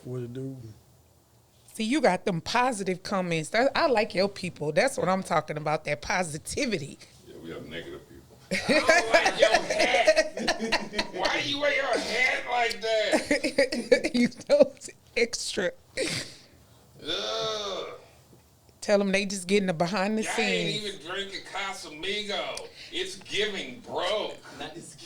What it do? See, you got them positive comments. I like your people. That's what I'm talking about, that positivity. Yeah, we have negative people. I don't like your hat. Why do you wear your hat like that? You know, it's extra. Ugh. Tell them they just getting the behind the Y'all scenes. ain't even drinking Casamigo. It's giving broke.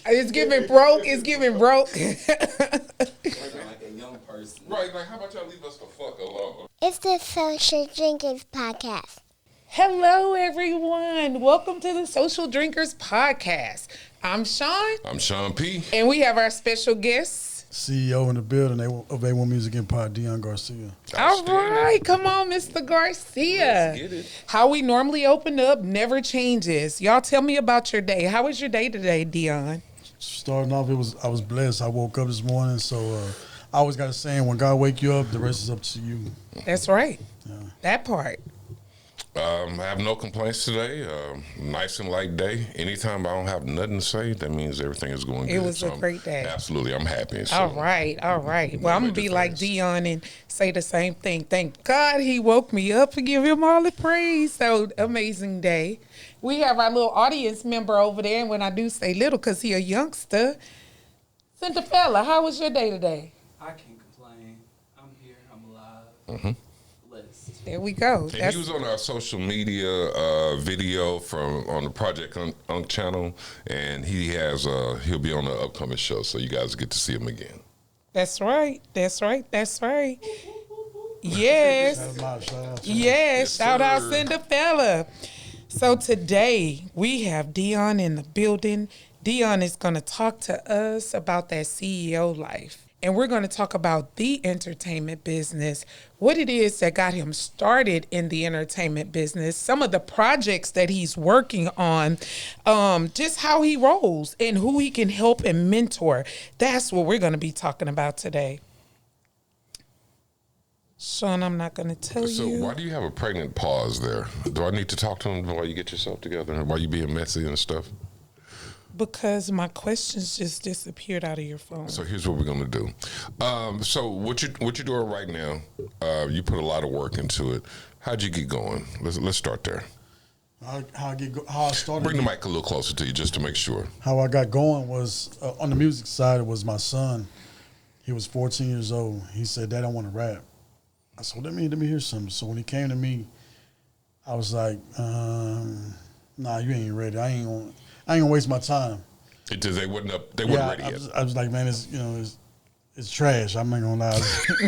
It's giving broke. It's giving broke. Like a young person. Right, like how about y'all leave us the fuck alone? It's the Social Drinkers Podcast. Hello, everyone. Welcome to the Social Drinkers Podcast. I'm Sean. I'm Sean P. And we have our special guest. CEO in the building of A1 Music Empire, Dion Garcia. All right. Come on, Mr. Garcia. Let's get it. How we normally open up never changes. Y'all tell me about your day. How was your day today, Dion? Starting off, I was blessed. I woke up this morning, so I always got a saying, when God wake you up, the rest is up to you. That's right. Yeah. That part. I have no complaints today. Nice and light day. Anytime I don't have nothing to say, that means everything is going good. It was a great day. Absolutely, I'm happy. So, All right. Well, I'm going to be like Dion and say the same thing. Thank God he woke me up and give him all the praise. So, amazing day. We have our little audience member over there, and when I do say little, because he a youngster. Cinderella, how was your day today? I can't complain. I'm here. I'm alive. Mm-hmm. Blessed. There we go. And he was on our social media video on the Project Unk channel, and he'll be on the upcoming show, so you guys get to see him again. That's right. Yes. Yes. Shout out Cinderella. So today we have Dion in the building. Dion is going to talk to us about that CEO life. And we're going to talk about the entertainment business, what it is that got him started in the entertainment business, some of the projects that he's working on, just how he rolls and who he can help and mentor. That's what we're going to be talking about today. Sean, I'm not going to tell you. So why do you have a pregnant pause there? Do I need to talk to him while you get yourself together and while you being messy and stuff? Because my questions just disappeared out of your phone. So here's what we're gonna do. So what you're doing right now, you put a lot of work into it. How'd you get going? Let's start there. How I started. Bring the mic a little closer to you just to make sure. How I got going was on the music side. It was my son. He was 14 years old. He said, "Dad, I want to rap." I said, "Let me hear something." So when he came to me, I was like, "Nah, you ain't ready. I ain't gonna waste my time." Because they weren't ready yet. I was like, man, it's trash. I'm not gonna lie.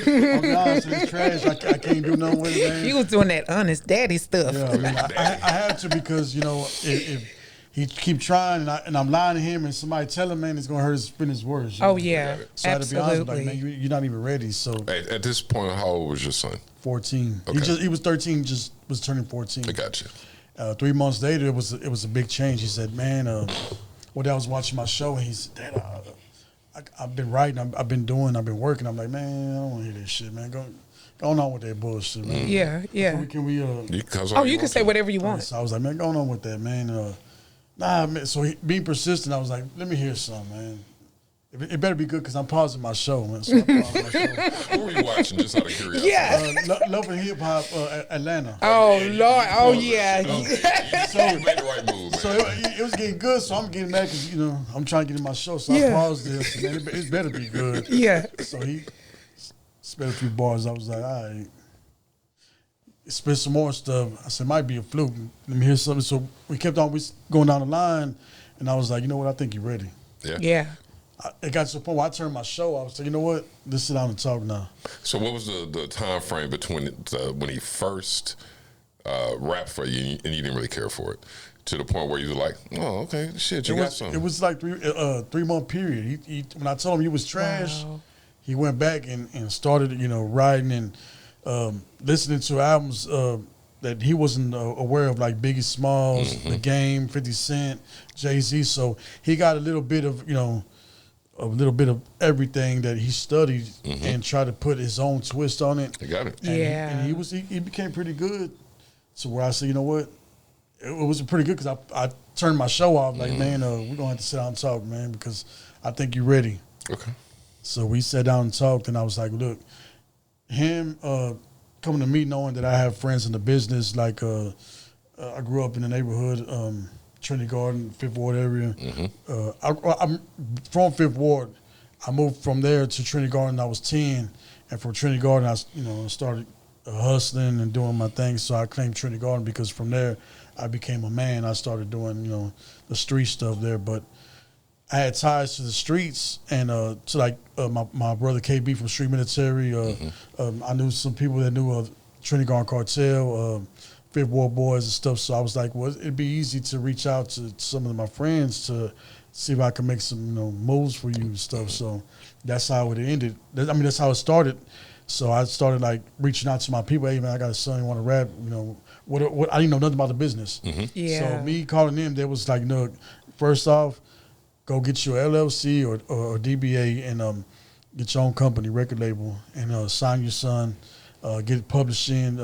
I'm be honest, it's trash. I can't do nothing with it, man. He was doing that honest daddy stuff. Yeah, I mean, I had to, because if he keep trying and I'm lying to him and somebody tell him, man, it's gonna hurt his feelings worse. Oh yeah, so I had to be honest, absolutely. like, man, you're not even ready. So At this point, how old was your son? 14. Okay. He was 13, just was turning 14. I got you. 3 months later, it was a big change. He said, "Man, one day I was watching my show and he said, Dad, I've been writing, I've been working." I'm like, "Man, I don't want to hear this shit, man. Go on with that bullshit, man." Yeah. Can we You can say whatever you want. So I was like, "Man, go on with that, man." Nah, man. So being persistent, I was like, "Let me hear something, man. It better be good, because I'm pausing my show, man." So I paused my show. What were you watching, just out of curiosity? Yeah. Love and Hip Hop, Atlanta. Oh Lord. Oh yeah. So you made the right move, man. So it was getting good, so I'm getting mad because, I'm trying to get in my show. So Yeah. I paused this, and man, it better be good. Yeah. So he spit a few bars. I was like, all right. Spit some more stuff. I said, might be a fluke. Let me hear something. So we kept on going down the line, and I was like, you know what? I think you're ready. Yeah. It got to the point where I turned my show. I was like, you know what? Let's sit down and talk now. So what was the time frame between when he first rapped for you and you didn't really care for it, to the point where you were like, "Oh, okay, shit, you got something"? It was like 3 month period. He when I told him he was trash, Wow. he went back and started, writing and listening to albums that he wasn't aware of, like Biggie Smalls, The Game, 50 Cent, Jay-Z. So he got a little bit of everything that he studied and tried to put his own twist on it. I got it. And he became pretty good. So where I said, you know what, it was pretty good, because I turned my show off. Like, man, we're gonna have to sit down and talk, man, because I think you're ready. Okay. So we sat down and talked, and I was like, look, him coming to me knowing that I have friends in the business, like I grew up in the neighborhood, Trinity Garden, Fifth Ward area. I'm from Fifth Ward. I moved from there to Trinity Garden. I was 10, and from Trinity Garden, I started hustling and doing my thing. So I claimed Trinity Garden because from there, I became a man. I started doing the street stuff there, but I had ties to the streets and to like my brother KB from Street Military. I knew some people that knew Trinity Garden Cartel, Fifth Ward Boys and stuff. So I was like, well, it'd be easy to reach out to some of my friends to see if I can make some moves for you and stuff. So that's how it ended. That's how it started. So I started like reaching out to my people. Hey man, I got a son. You want to rap? What? I didn't know nothing about the business. Yeah. So me calling them, they was like, look, first off, go get your LLC or DBA and get your own company, record label, and sign your son, get publishing,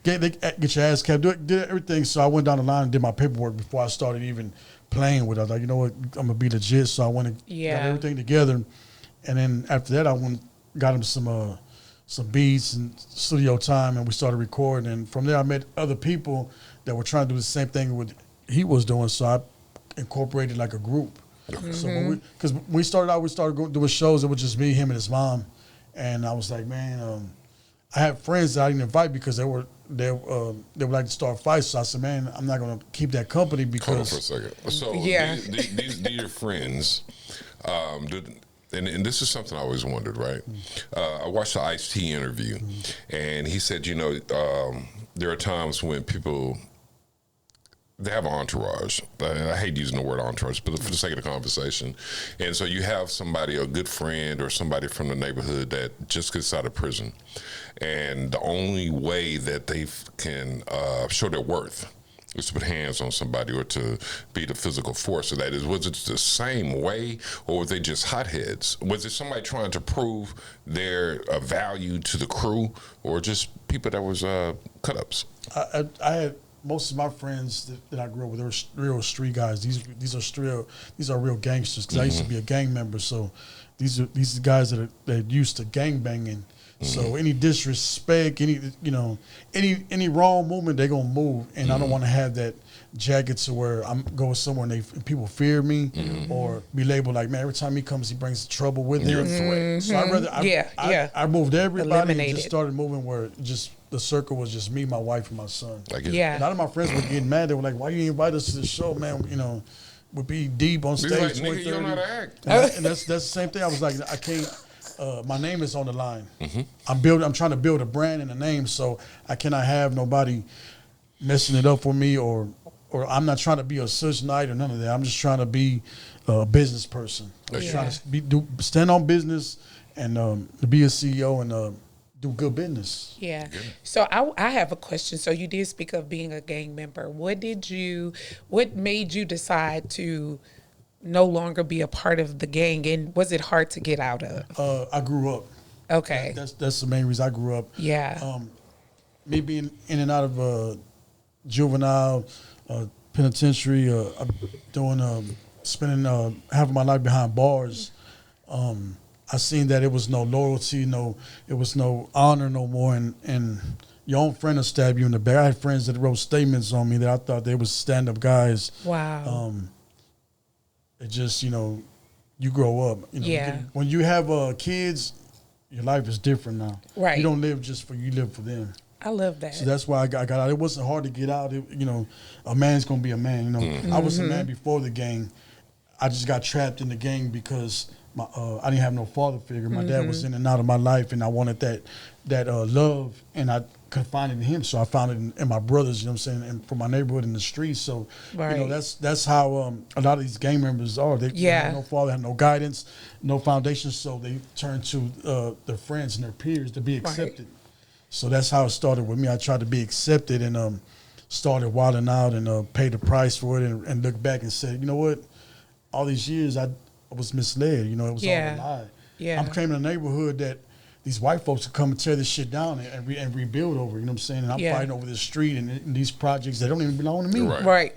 get your ass capped, did everything. So I went down the line and did my paperwork before I started even playing with it. I was like, you know what, I'm going to be legit. So I went and got everything together. And then after that, I went got him some beats and studio time, and we started recording. And from there, I met other people that were trying to do the same thing what he was doing. So I incorporated like a group. So because when we started out, we started doing shows. It was just me, him, and his mom. And I was like, man, I had friends that I didn't invite because they would like to start fights. So I said, man, I'm not going to keep that company because. Hold on for a second. So these your friends. And this is something I always wondered, right? I watched the Ice-T interview, and he said, there are times when people, they have an entourage. I hate using the word entourage, but for the sake of the conversation. And so you have somebody, a good friend or somebody from the neighborhood that just gets out of prison. And the only way that they can show their worth is to put hands on somebody or to be the physical force of that. Was it the same way, or were they just hotheads? Was it somebody trying to prove their value to the crew, or just people that was cut-ups? I had most of my friends that I grew up with, they were real street guys. These are real gangsters, because I used to be a gang member. So these are guys that are used to gang banging. So any disrespect, any wrong movement, they're gonna move, and I don't want to have that jacket to where I'm going somewhere and people fear me or be labeled like, man, every time he comes, he brings trouble with him. You're a threat. So I'd rather I moved everybody and just started moving where just the circle was just me, my wife, and my son. Yeah. A lot of my friends were getting mad. They were like, why you invite us to the show, man? We'd be deep on stage. Like, nigga, you don't know how to act. And that's the same thing. I was like, I can't. My name is on the line. I'm trying to build a brand and a name, so I cannot have nobody messing it up for me, or I'm not trying to be a such knight or none of that. I'm just trying to be a business person. I'm just trying to stand on business and be a CEO and do good business. Yeah. So I have a question. So you did speak of being a gang member. What made you decide to no longer be a part of the gang, and was it hard to get out of? I grew up. Okay. That's the main reason I grew up. Yeah. Me being in and out of juvenile, penitentiary, spending half of my life behind bars. I seen that it was no loyalty, it was no honor no more, and your own friend will stab you in the back. I had friends that wrote statements on me that I thought they was stand-up guys. Wow. It just, you grow up. When you have kids, your life is different now. Right. You don't live just for you, live for them. I love that. So that's why I got out. It wasn't hard to get out. A man's going to be a man. I was a man before the gang. I just got trapped in the gang because I didn't have no father figure. My dad was in and out of my life, and I wanted that love, and I couldn't find it in him. So I found it in my brothers, you know what I'm saying, and from my neighborhood in the streets. So, that's how a lot of these gang members are. They have no father, have no guidance, no foundation, so they turn to their friends and their peers to be accepted. Right. So that's how it started with me. I tried to be accepted and started wilding out and paid the price for it and looked back and said, you know what, all these years I was misled. It was all a lie. Yeah. I'm claiming a neighborhood that these white folks could come and tear this shit down and rebuild over, you know what I'm saying? And I'm fighting over this street and these projects that don't even belong to me. Right.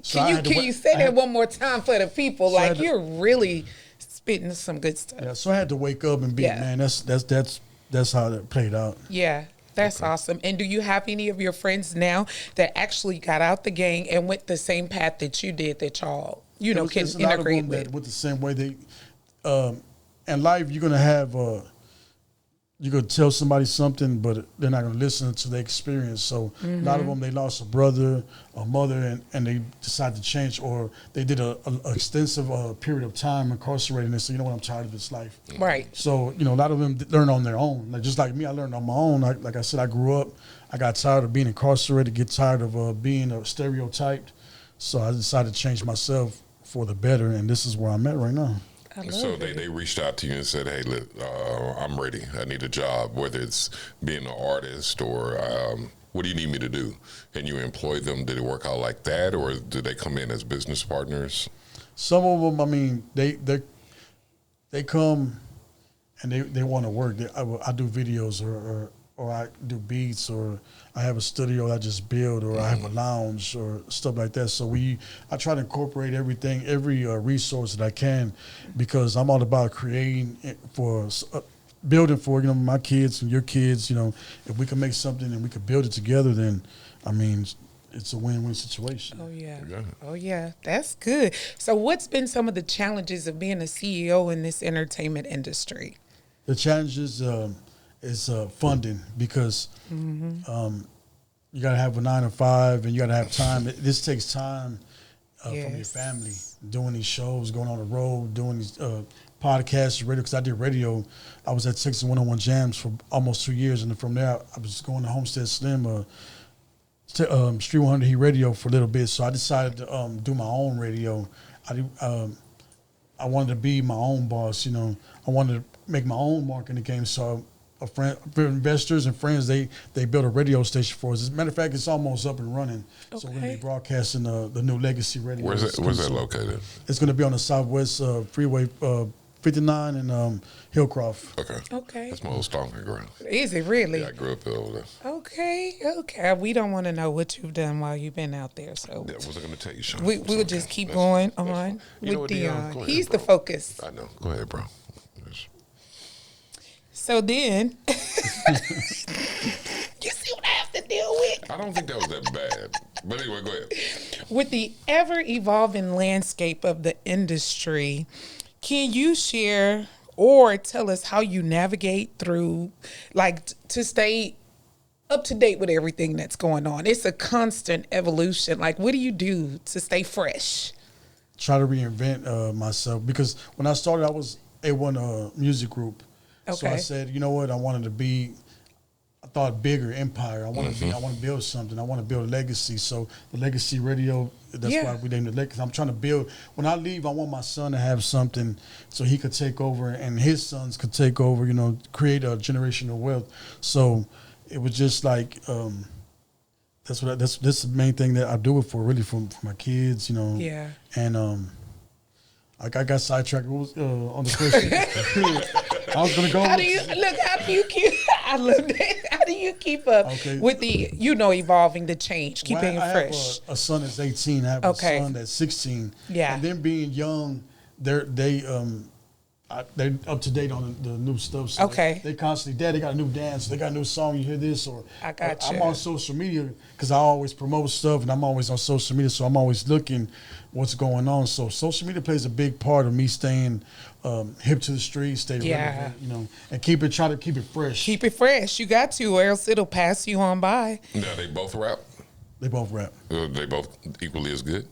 So can you say that one more time for the people? So you're really spitting some good stuff. Yeah, so I had to wake up and be, man, that's how that played out. Yeah. That's awesome. And do you have any of your friends now that actually got out the gang and went the same path that you did, that y'all, can integrate with? With the same way they, in life, you're gonna have, you're gonna tell somebody something, but they're not gonna listen to their experience. So a lot of them, they lost a brother, a mother, and they decided to change, or they did a extensive period of time incarcerated, and they said, you know what, I'm tired of this life. Right. So a lot of them learn on their own. Like just like me, I learned on my own. Like I said, I grew up. I got tired of being incarcerated. Get tired of being stereotyped. So I decided to change myself for the better, and this is where I'm at right now. So they reached out to you and said, hey, look, I'm ready. I need a job, whether it's being an artist or what do you need me to do? And you employed them. Did it work out like that, or did they come in as business partners? Some of them, I mean, they come and they want to work. I do videos or I do beats, or I have a studio I just build, or I have a lounge or stuff like that. So I try to incorporate everything, every resource that I can, because I'm all about creating for building for my kids and your kids. If we can make something and we can build it together, then I mean, it's a win-win situation. Oh yeah. Oh yeah, that's good. So what's been some of the challenges of being a CEO in this entertainment industry? The challenges is funding, because you got to have a 9 to 5 and you got to have time. This takes time from your family, doing these shows, going on the road, doing these podcasts, radio, because I did radio. I was at Texas 101 Jams for almost 2 years, and from there I was going to Homestead Slim, Street 100 Heat Radio for a little bit. So I decided to do my own radio. I wanted to be my own boss. I wanted to make my own mark in the game. So investors and friends, they built a radio station for us. As a matter of fact, it's almost up and running. Okay. So we're going to be broadcasting the new Legacy Radio. Where's that located? It's going to be on the Southwest Freeway 59 in Hillcroft. Okay. That's my old stomping ground. Is it really? Yeah, I grew up over there. Okay. We don't want to know what you've done while you've been out there. So yeah, what was I going to tell you, Sean? We'll just keep going on with Dion. He's the focus. I know. Go ahead, bro. So then, you see what I have to deal with? I don't think that was that bad. But anyway, go ahead. With the ever-evolving landscape of the industry, can you share or tell us how you navigate through, to stay up to date with everything that's going on? It's a constant evolution. What do you do to stay fresh? Try to reinvent myself, because when I started, I was A1 music group. Okay. So I said, you know what, I thought bigger empire. I want to build something. I want to build a legacy. So the Legacy Radio, that's why we named it Legacy. I'm trying to build. When I leave, I want my son to have something so he could take over and his sons could take over, create a generational wealth. So it was just that's the main thing that I do it for, really, for my kids, Yeah. And I got sidetracked on the question. I was gonna go. How do you keep? I love that. How do you keep up with the evolving, the change, keeping it fresh? I have a son that's 18. I have a son that's 16. Yeah. And then being young, they're up to date on the new stuff. So they constantly, Dad, they got a new dance, they got a new song. You hear this? Or I got you. I'm on social media because I always promote stuff, and I'm always on social media, so I'm always looking what's going on. So social media plays a big part of me staying hip to the streets, stay relevant, and try to keep it fresh. Keep it fresh. You got to, or else it'll pass you on by. Now they both rap. They both rap. They both equally as good.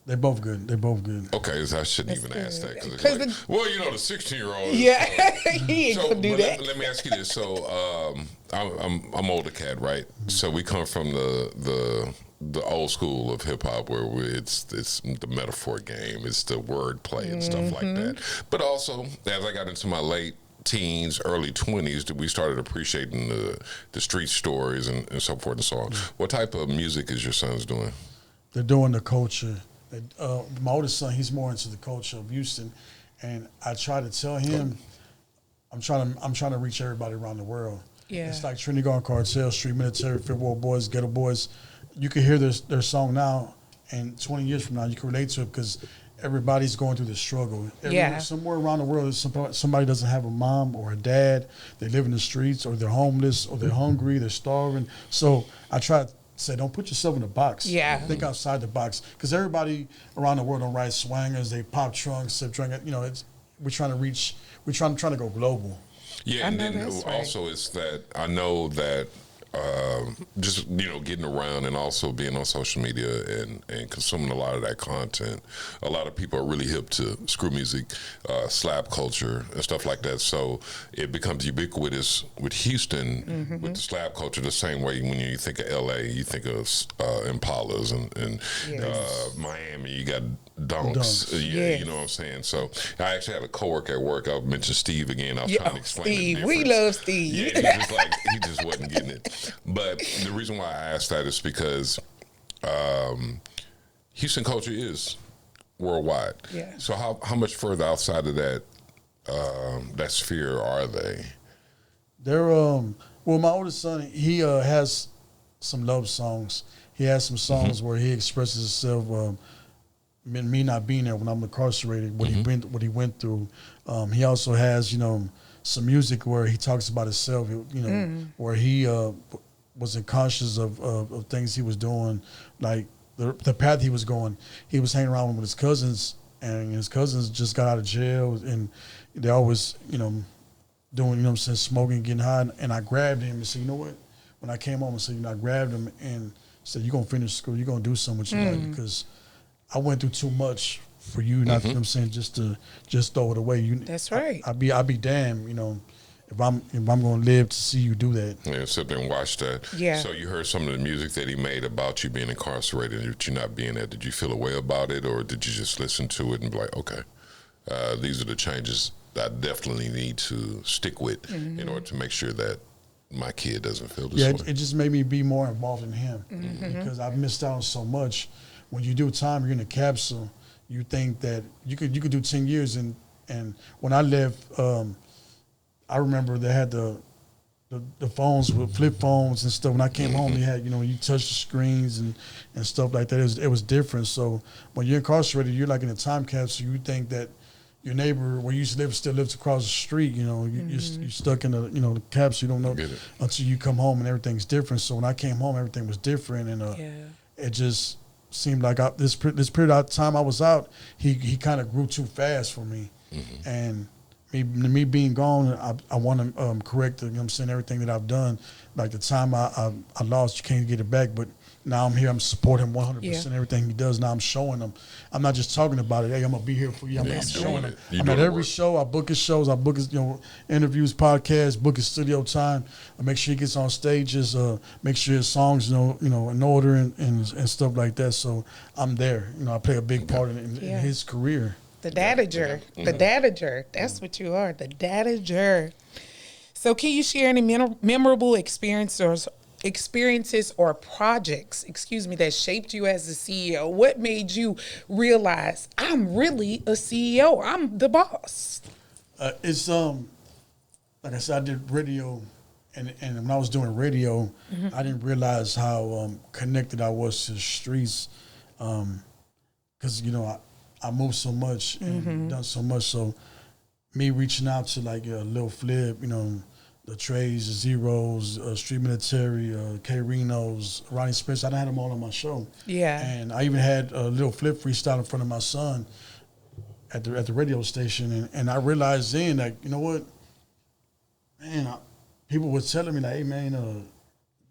They're both good. Okay, so I shouldn't even ask that. Cause the 16-year-old. Yeah, he ain't gonna do that. Let me ask you this. So I'm older cat, right? So we come from the old school of hip hop, where it's the metaphor game, it's the wordplay and stuff like that. But also, as I got into my late teens, early 20s, we started appreciating the street stories and so forth and so on. What type of music is your sons doing? They're doing the culture. My oldest son, he's more into the culture of Houston, and I try to tell him, I'm trying to reach everybody around the world. Yeah. It's like Trinity Guard, Cartel, Street Military, Fifth Ward Boys, Ghetto Boys. You can hear their song now, and 20 years from now, you can relate to it because everybody's going through the struggle. Yeah. Somewhere around the world, somebody doesn't have a mom or a dad. They live in the streets, or they're homeless, or they're hungry, they're starving. So I try to say, don't put yourself in a box. Yeah. Think outside the box, because everybody around the world don't ride swangers. They pop trunks, sip drink. We're trying to reach. We're trying to go global. Yeah, and then also it's that I know that just getting around and also being on social media and consuming a lot of that content, a lot of people are really hip to screw music, slap culture and stuff like that. So it becomes ubiquitous with Houston with the slap culture, the same way when you think of LA, you think of Impalas and Miami, you got dunks. Yeah, you know what I'm saying? So I actually had a coworker at work. I'll mention Steve again. I was trying to explain Steve. the We love Steve. Yeah, he just wasn't getting it. But the reason why I asked that is because Houston culture is worldwide. Yeah. So how much further outside of that that sphere are they? They're well, my oldest son, he has some love songs. He has some songs where he expresses himself. Me not being there when I'm incarcerated, what he went through. He also has some music where he talks about himself. Where he wasn't conscious of things he was doing, like the path he was going. He was hanging around with his cousins, and his cousins just got out of jail, and they always doing smoking, getting high. And I grabbed him and said, you know what? When I came home and said, I grabbed him and said, you're gonna finish school, you're gonna do something with your life, because I went through too much for you not just to throw it away. That's right. I'd be damned, if I'm gonna live to see you do that. Yeah, sit there and watch that. Yeah. So you heard some of the music that he made about you being incarcerated and you not being there. Did you feel a way about it, or did you just listen to it and be like, okay, these are the changes that I definitely need to stick with in order to make sure that my kid doesn't feel this way? It just made me be more involved in him, because I've missed out on so much. When you do time, you're in a capsule. You think that you could do 10 years, and when I left, I remember they had the phones with flip phones and stuff. When I came home, they had you touch the screens and stuff like that. It was different. So when you're incarcerated, you're like in a time capsule. You think that your neighbor where you used to live still lives across the street. You're stuck in the capsule. You don't know until you come home and everything's different. So when I came home, everything was different, and it just seemed like this period of time I was out, he kind of grew too fast for me, and me being gone, I want to correct everything that I've done. Like the time I lost, you can't get it back, but now I'm here. I'm supporting him 100%. Everything he does. Now I'm showing him. I'm not just talking about it. Hey, I'm gonna be here for you. I'm showing him. I'm at every show. I book his shows. I book his interviews, podcasts, book his studio time. I make sure he gets on stages. Make sure his songs in order and stuff like that. So I'm there. I play a big part in his career. The dadager. The dadager. That's what you are. The dadager. So can you share any memorable experiences or projects, that shaped you as a CEO? What made you realize I'm really a CEO? I'm the boss. It's like I said, I did radio, and when I was doing radio, I didn't realize how connected I was to the streets, because I moved so much and done so much. So me reaching out to like Lil Flip, the Trays, the Zeros, Street Military, K Reno's, Ronnie Spencer. I had them all on my show. Yeah. And I even had Lil Flip freestyle in front of my son at the radio station. And I realized then that, you know what, man, people were telling me like, hey man,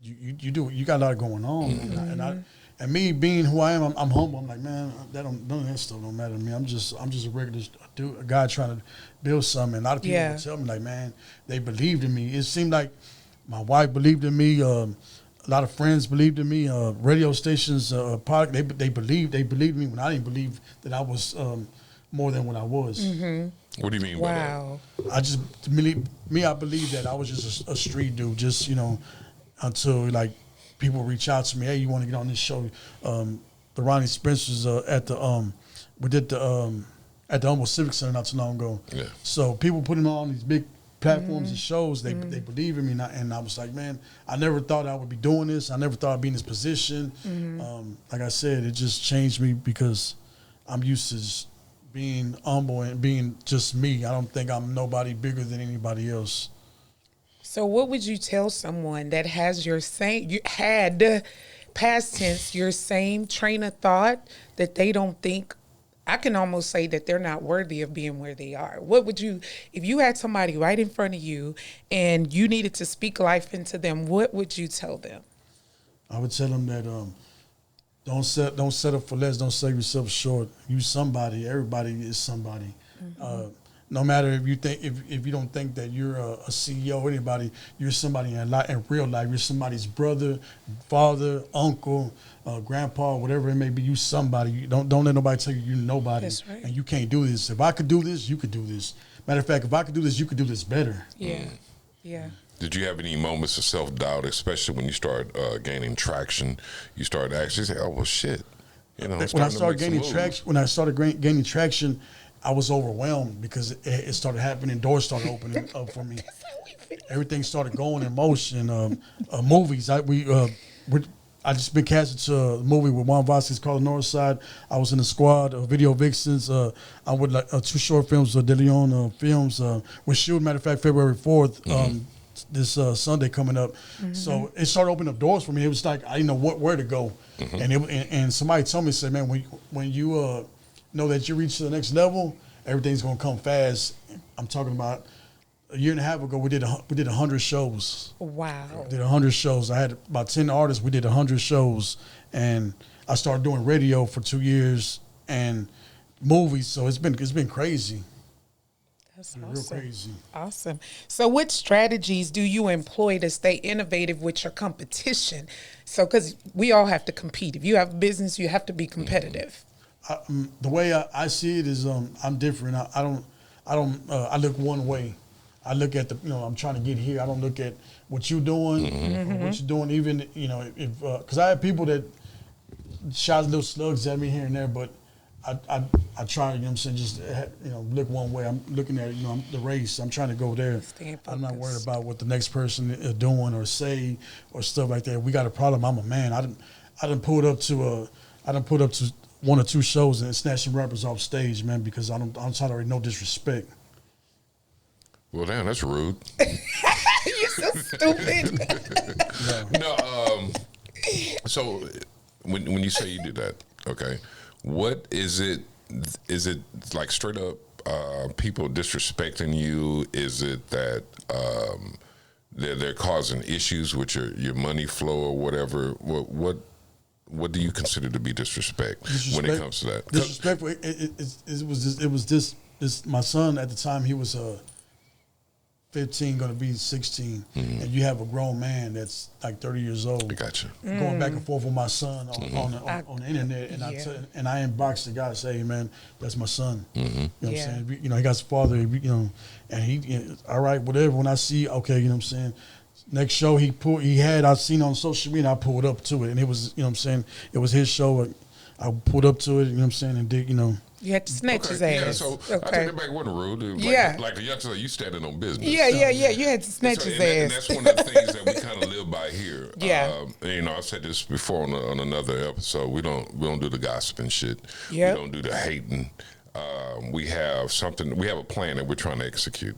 you got a lot going on. And me being who I am, I'm humble. I'm like, man, none of that stuff don't matter to me. I'm just a regular dude, a guy trying to build something. And a lot of people would tell me like, man, they believed in me. It seemed like my wife believed in me. A lot of friends believed in me. Radio stations, they believed in me when I didn't believe that I was more than what I was. What do you mean by that? I just I believe that I was just a street dude. Just until like. People reach out to me, hey, you want to get on this show? The Ronnie Spencer's at the we did the at the Humble Civic Center not too long ago. Yeah. So people putting on these big platforms and shows, they believe in me, and I was like, man, I never thought I would be doing this. I never thought I'd be in this position. Like I said, it just changed me because I'm used to being humble and being just me. I don't think I'm nobody bigger than anybody else. So what would you tell someone that has you had past tense, your same train of thought, that they don't think, I can almost say that they're not worthy of being where they are? What would you, if you had somebody right in front of you and you needed to speak life into them, what would you tell them? I would tell them that don't settle for less. Don't sell yourself short. You somebody. Everybody is somebody. No matter if you don't think that you're a CEO or anybody, you're somebody in real life. You're somebody's brother, father, uncle, grandpa, whatever it may be. You somebody. Don't let nobody tell you you're nobody. That's right. And you can't do this. If I could do this, you could do this. Matter of fact, if I could do this, you could do this better. Yeah. Yeah. Did you have any moments of self-doubt, especially when you start gaining traction? You start to actually say, "Oh well, shit." You know, When I started gaining traction, I was overwhelmed because it started happening. Doors started opening up for me. Everything started going in motion. Movies. I just been casted to a movie with Juan Vasquez called The North Side. I was in the squad of Video Vixens. I'm with 2 short films, De Leon films. We're shooting, matter of fact, February 4th. This Sunday coming up. So it started opening up doors for me. It was like I didn't know where to go. And somebody told me, said, man, when you know that you reach to the next level, everything's gonna come fast. I'm talking about a year and a half ago. We did 100 shows. Wow. Did 100 shows. I had about 10 artists. We did 100 shows, and I started doing radio for 2 years and movies. So it's been crazy. That's Real awesome. crazy. Awesome. So what strategies do you employ to stay innovative with your competition? So, because we all have to compete. If you have a business, you have to be competitive. The way I see it is I'm different. I look one way. I look at I'm trying to get here. I don't look at what you're doing, or what you're doing. Even if because I have people that shot little slugs at me here and there, but I try, just look one way. I'm looking at the race. I'm trying to go there. I'm not worried about what the next person is doing or say or stuff like that. We got a problem. I'm a man. I done pulled up to 1 or 2 shows and snatching rappers off stage, man, because I'm tolerate no disrespect. Well, damn, that's rude. You're so stupid. No, so when you say you did that, okay, what is it? Is it like straight up people disrespecting you? Is it that they're causing issues with your money flow or whatever? What do you consider to be disrespect when it comes to that? Disrespectful. It was this. My son at the time, he was 15, going to be 16, and you have a grown man that's like 30 years old. I got you. Going back and forth with my son on the internet, and I inbox the guy and say, hey, man, that's my son. You know what I'm saying? He got his father, and he all right, whatever. When I see, okay, you know what I'm saying. Next show I seen on social media, I pulled up to it, and it was, you know what I'm saying, it was his show. I pulled up to it, you know what I'm saying, and did, You had to snatch his ass. Yeah, so I take it back. It wasn't rude. It was like the youngster, you standing on business. Yeah. You had to snatch his ass. And that's one of the things that we kind of live by here. Yeah. I've said this before on another episode. We don't do the gossiping shit. Yep. We don't do the hating. We have a plan that we're trying to execute.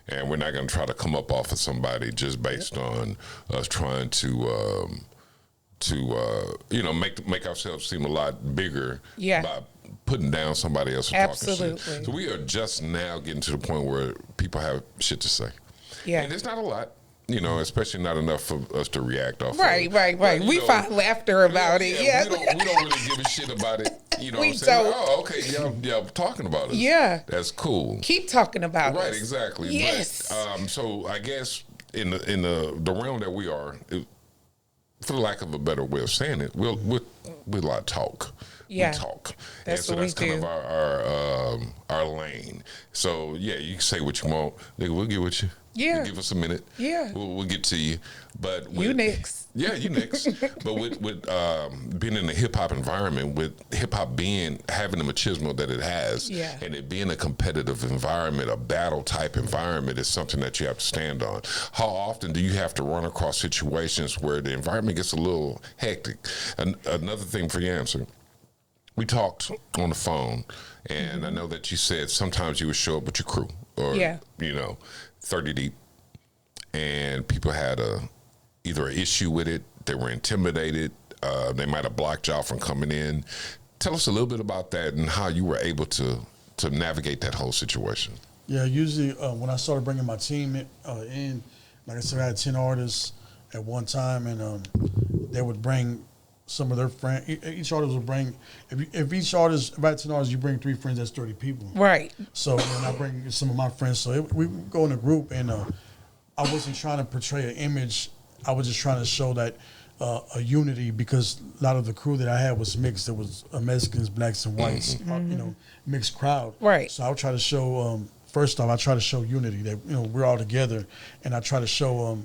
And we're not going to try to come up off of somebody just based on us trying to make ourselves seem a lot bigger by putting down somebody else and talking shit. So we are just now getting to the point where people have shit to say. Yeah. And it's not a lot, especially not enough for us to react off Right. But, we find laughter about it. Yeah. We don't really give a shit about it. You know what I'm saying? Like, oh, okay, y'all talking about us. Yeah. That's cool. Keep talking about us. Right, exactly. Yes. But, so I guess in the realm that we are, for the lack of a better way of saying it, we're a lot of talk. Yeah. We talk. That's what we kind do. of our lane. So yeah, you can say what you want. Nigga, we'll get with you. Yeah. Give us a minute. Yeah. We'll get to you. But you next. Yeah, you next. But with being in the hip hop environment, with hip hop having the machismo that it has, and it being a competitive environment, a battle type environment, is something that you have to stand on. How often do you have to run across situations where the environment gets a little hectic? Another thing for your answer. we talked on the phone, and I know that you said sometimes you would show up with your crew, or 30 deep, and people had either an issue with it, they were intimidated, they might have blocked y'all from coming in. Tell us a little bit about that and how you were able to navigate that whole situation. Yeah, usually when I started bringing my team in, like I said, I had 10 artists at one time, and they would bring some of their friends. Each artist would bring, if each artist, about 10 artists, you bring 3 friends, that's 30 people. Right. So when I bring some of my friends, so we would go in a group, and I wasn't trying to portray an image. I was just trying to show that a unity, because a lot of the crew that I had was mixed. There was Mexicans, blacks, and whites, mixed crowd. Right. So I would try to show, first off, I try to show unity, that we're all together, and I try to show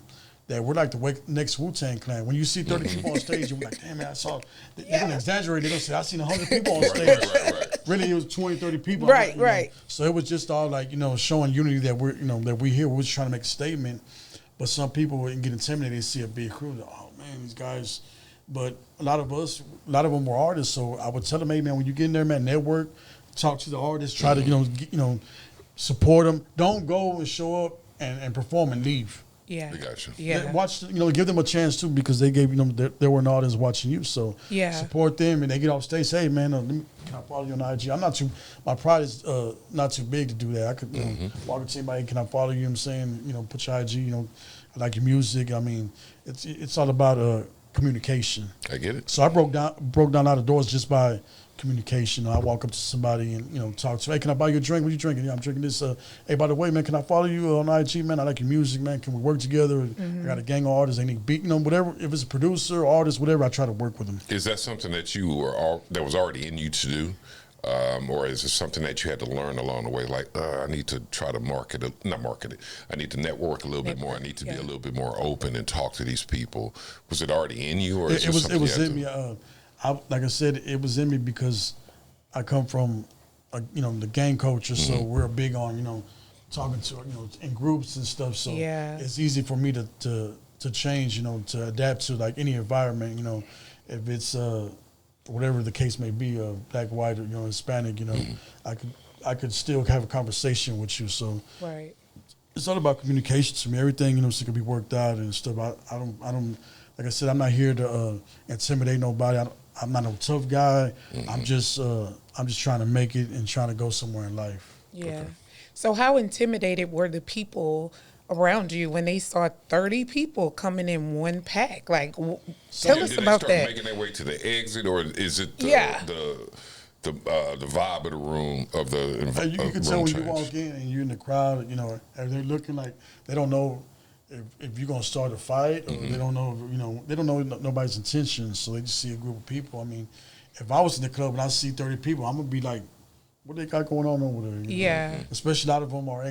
that we're like the next Wu-Tang Clan. When you see 30 people on stage, you're like, damn, man, I saw. They're going to exaggerate. They're going to say, I seen 100 people on stage. Right. Really, it was 20, 30 people. Right, Know. right. So it was just all like, showing unity, that that we here. We're just trying to make a statement. But some people would get intimidated. They see a big crew. Like, oh man, these guys. But a lot of them were artists. So I would tell them, hey man, when you get in there, man, network, talk to the artists, try to support them. Don't go and show up and perform and leave. Yeah. I got you. Yeah. Watch, give them a chance too, because they gave there were an audience watching you. So support them, and they get off stage. Say, hey man, can I follow you on IG? I'm not too. My pride is not too big to do that. I could walk up to anybody. Can I follow you? I'm saying, put your IG. I like your music. I mean, it's all about communication. I get it. So I broke down a lot of doors just by communication. I walk up to somebody and talk to them. Hey, can I buy you a drink? What are you drinking? Yeah, I'm drinking this. Hey, by the way, man, can I follow you on IG, man? I like your music, man. Can we work together? I got a gang of artists. They need beat, whatever. If it's a producer, artist, whatever, I try to work with them. Is that something that that was already in you to do? Or is it something that you had to learn along the way? Like, I need to try to not market it. I need to network a little bit more. I need to be a little bit more open and talk to these people. Was it already in you, or it was in me? Like I said, it was in me because I come from, the gang culture, so we're big on, talking to, in groups and stuff. So it's easy for me to change, to adapt to like any environment, if it's whatever the case may be, black, white, or Hispanic, I could still have a conversation with you. So it's all about communication to me. Everything, so it can be worked out and stuff. I don't. Like I said, I'm not here to intimidate nobody. I'm not no tough guy. I'm just trying to make it and trying to go somewhere in life. Yeah. Okay. So how intimidated were the people around you when they saw 30 people coming in one pack? Like, tell us about that. Did they start making their way to the exit, or is it the vibe of the room of the you can tell when you walk in and you're in the crowd, and they're looking like they don't know if you're gonna start a fight, or they don't know, they don't know nobody's intentions, so they just see a group of people. I mean, if I was in the club and I see 30 people, I'm gonna be like, what they got going on over there? Yeah. Especially a lot of them are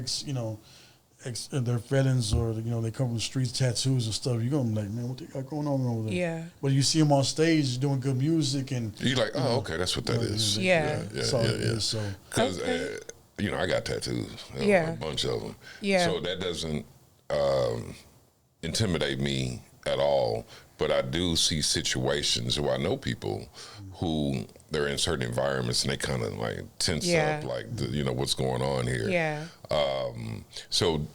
they're felons, or they come from the streets, tattoos and stuff. You're gonna be like, man, what they got going on over there? Yeah. But you see them on stage doing good music, and you're like, oh, okay, that's what that is. Yeah. So because I got tattoos, a bunch of them. Yeah. So that doesn't intimidate me at all. But I do see situations where I know people who they're in certain environments and they kind of like tense up, like what's going on here. Yeah. So,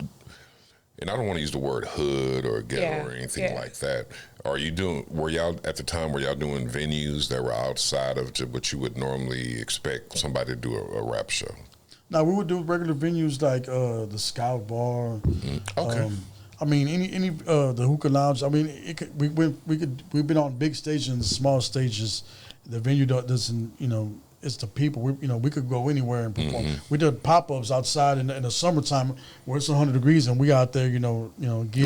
and I don't want to use the word hood or ghetto or anything like that. Were y'all at the time, were y'all doing venues that were outside of what you would normally expect somebody to do a rap show? No, we would do regular venues like the Scout Bar. Okay. I mean, any the hookah lounge. I mean, we've been on big stages and small stages. The venue doesn't, it's the people. We could go anywhere and perform. We did pop-ups outside in the summertime where it's 100 degrees and we out there, getting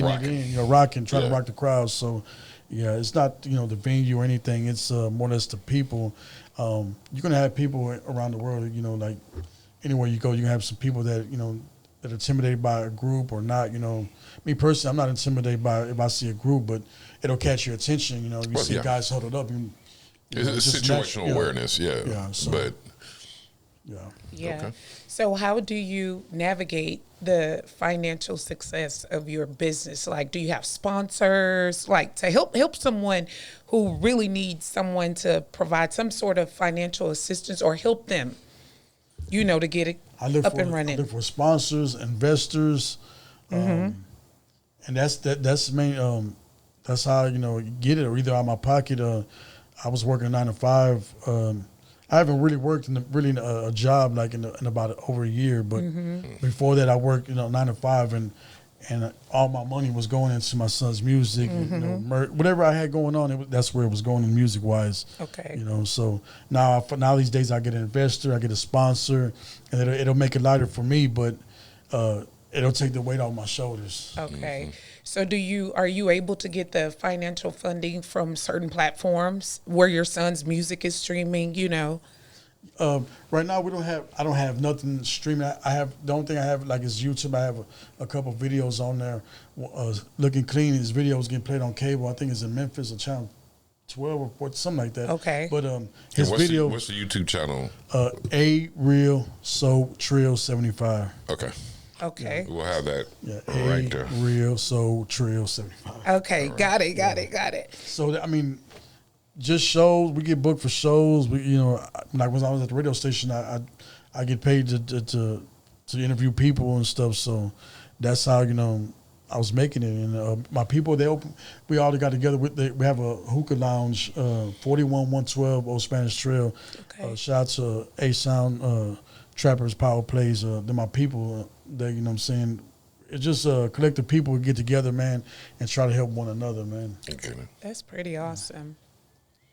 rocking. it in, rocking, trying to rock the crowd. So, yeah, it's not, the venue or anything. It's more or less the people. You're gonna have people around the world, like anywhere you go, you have some people that, that are intimidated by a group or not, Me personally, I'm not intimidated by if I see a group, but it'll catch your attention. You see guys huddled up. It's situational awareness, Yeah. So, but yeah. Okay. So how do you navigate the financial success of your business? Like, do you have sponsors, like to help someone who really needs someone to provide some sort of financial assistance or help them, to get it up and running? I look for sponsors, investors, and that's the main. That's how get it, or either out of my pocket. I was working 9 to 5. I haven't really worked in a job like in about over a year, but before that I worked 9 to 5, and all my money was going into my son's music. Whatever I had going on, that's where it was going in music wise. Okay. So now these days I get an investor, I get a sponsor, and it'll make it lighter for me, but it'll take the weight off my shoulders. Okay. So are you able to get the financial funding from certain platforms where your son's music is streaming, Right now I don't have nothing streaming. The only thing I have like is YouTube. I have a couple videos on there, looking clean. His videos getting played on cable. I think it's in Memphis or channel 12 or 14, something like that. Okay. But his video. What's the YouTube channel? A Real Soul Trill 75. Okay. We'll have that right there. Real Soul Trill 75. Okay. Right. Got it. So just shows. We get booked for shows. We like when I was at the radio station, I get paid to interview people and stuff. So that's how I was making it. And my people, we all got together we have a hookah lounge, 41112 Old Spanish Trail. Okay. Shout out to A Sound, Trappers, Power Plays. They're my people. They, what I'm saying. It's just a collective people who get together, man, and try to help one another, man. Okay. That's pretty awesome.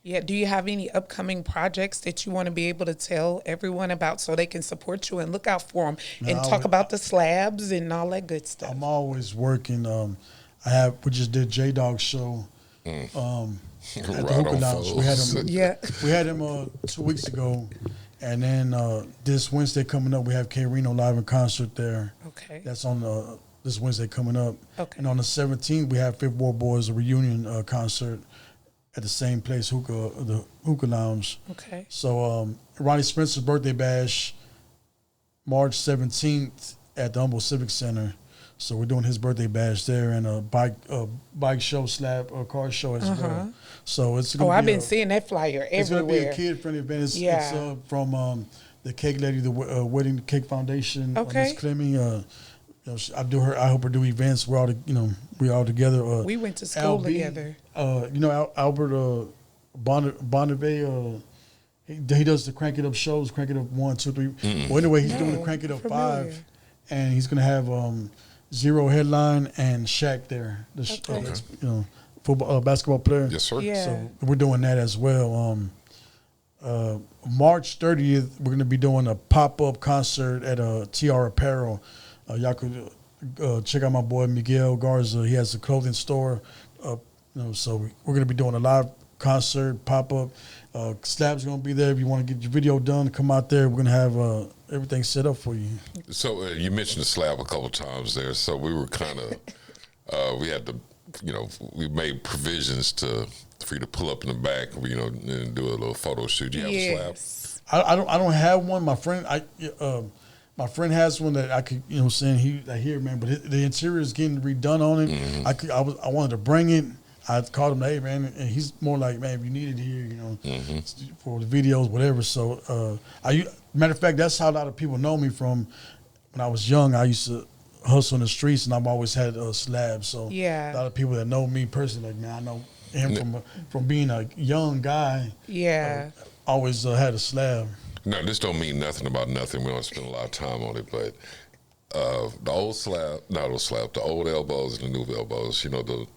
Yeah. Do you have any upcoming projects that you want to be able to tell everyone about so they can support you and look out for them and talk about the slabs and all that good stuff? I'm always working. We just did J-Dog's show at the Hookah Lounge. We had him 2 weeks ago. And then this Wednesday coming up, we have K Reno live in concert there. Okay. That's on this Wednesday coming up. Okay. And on the 17th, we have Fifth Ward Boys, a reunion concert at the same place, the Hookah Lounge. Okay. So Ronnie Spencer's birthday bash, March 17th at the Humboldt Civic Center. So we're doing his birthday bash there, and a bike show, car show as well. So it's gonna I've been seeing that flyer everywhere. It's gonna be a kid-friendly event. It's from the Cake Lady, the Wedding Cake Foundation. Miss Clemmie. I help her do events. We're all together. We went to school together. Albert Bonnevet. He does the Crank It Up shows. Crank It Up 1, 2, 3. Well, anyway, he's doing the Crank It Up 5, and he's gonna have Zero headline and Shaq there. Football, basketball player. Yes, sir. Yeah. So we're doing that as well. March 30th, we're going to be doing a pop-up concert at TR Apparel. Y'all could check out my boy Miguel Garza. He has a clothing store. So we're going to be doing a live concert, pop-up. Slab's going to be there. If you want to get your video done, come out there. We're going to have everything set up for you. So you mentioned the slab a couple of times there. So we were kind of, we had to, we made provisions for you to pull up in the back, and do a little photo shoot. Do you have a slab? I don't have one. My friend, my friend has one that I could, saying here, man. But the interior is getting redone on it. Mm-hmm. I wanted to bring it. I called him, hey, man, and he's more like, man, if you need it here, for the videos, whatever. So, matter of fact, that's how a lot of people know me from when I was young. I used to hustle in the streets, and I've always had a slab. So, a lot of people that know me personally, like, man, I know him from being a young guy. Yeah, always had a slab. Now, this don't mean nothing about nothing. We don't spend a lot of time on it, but the old slab, the old elbows and the new elbows, the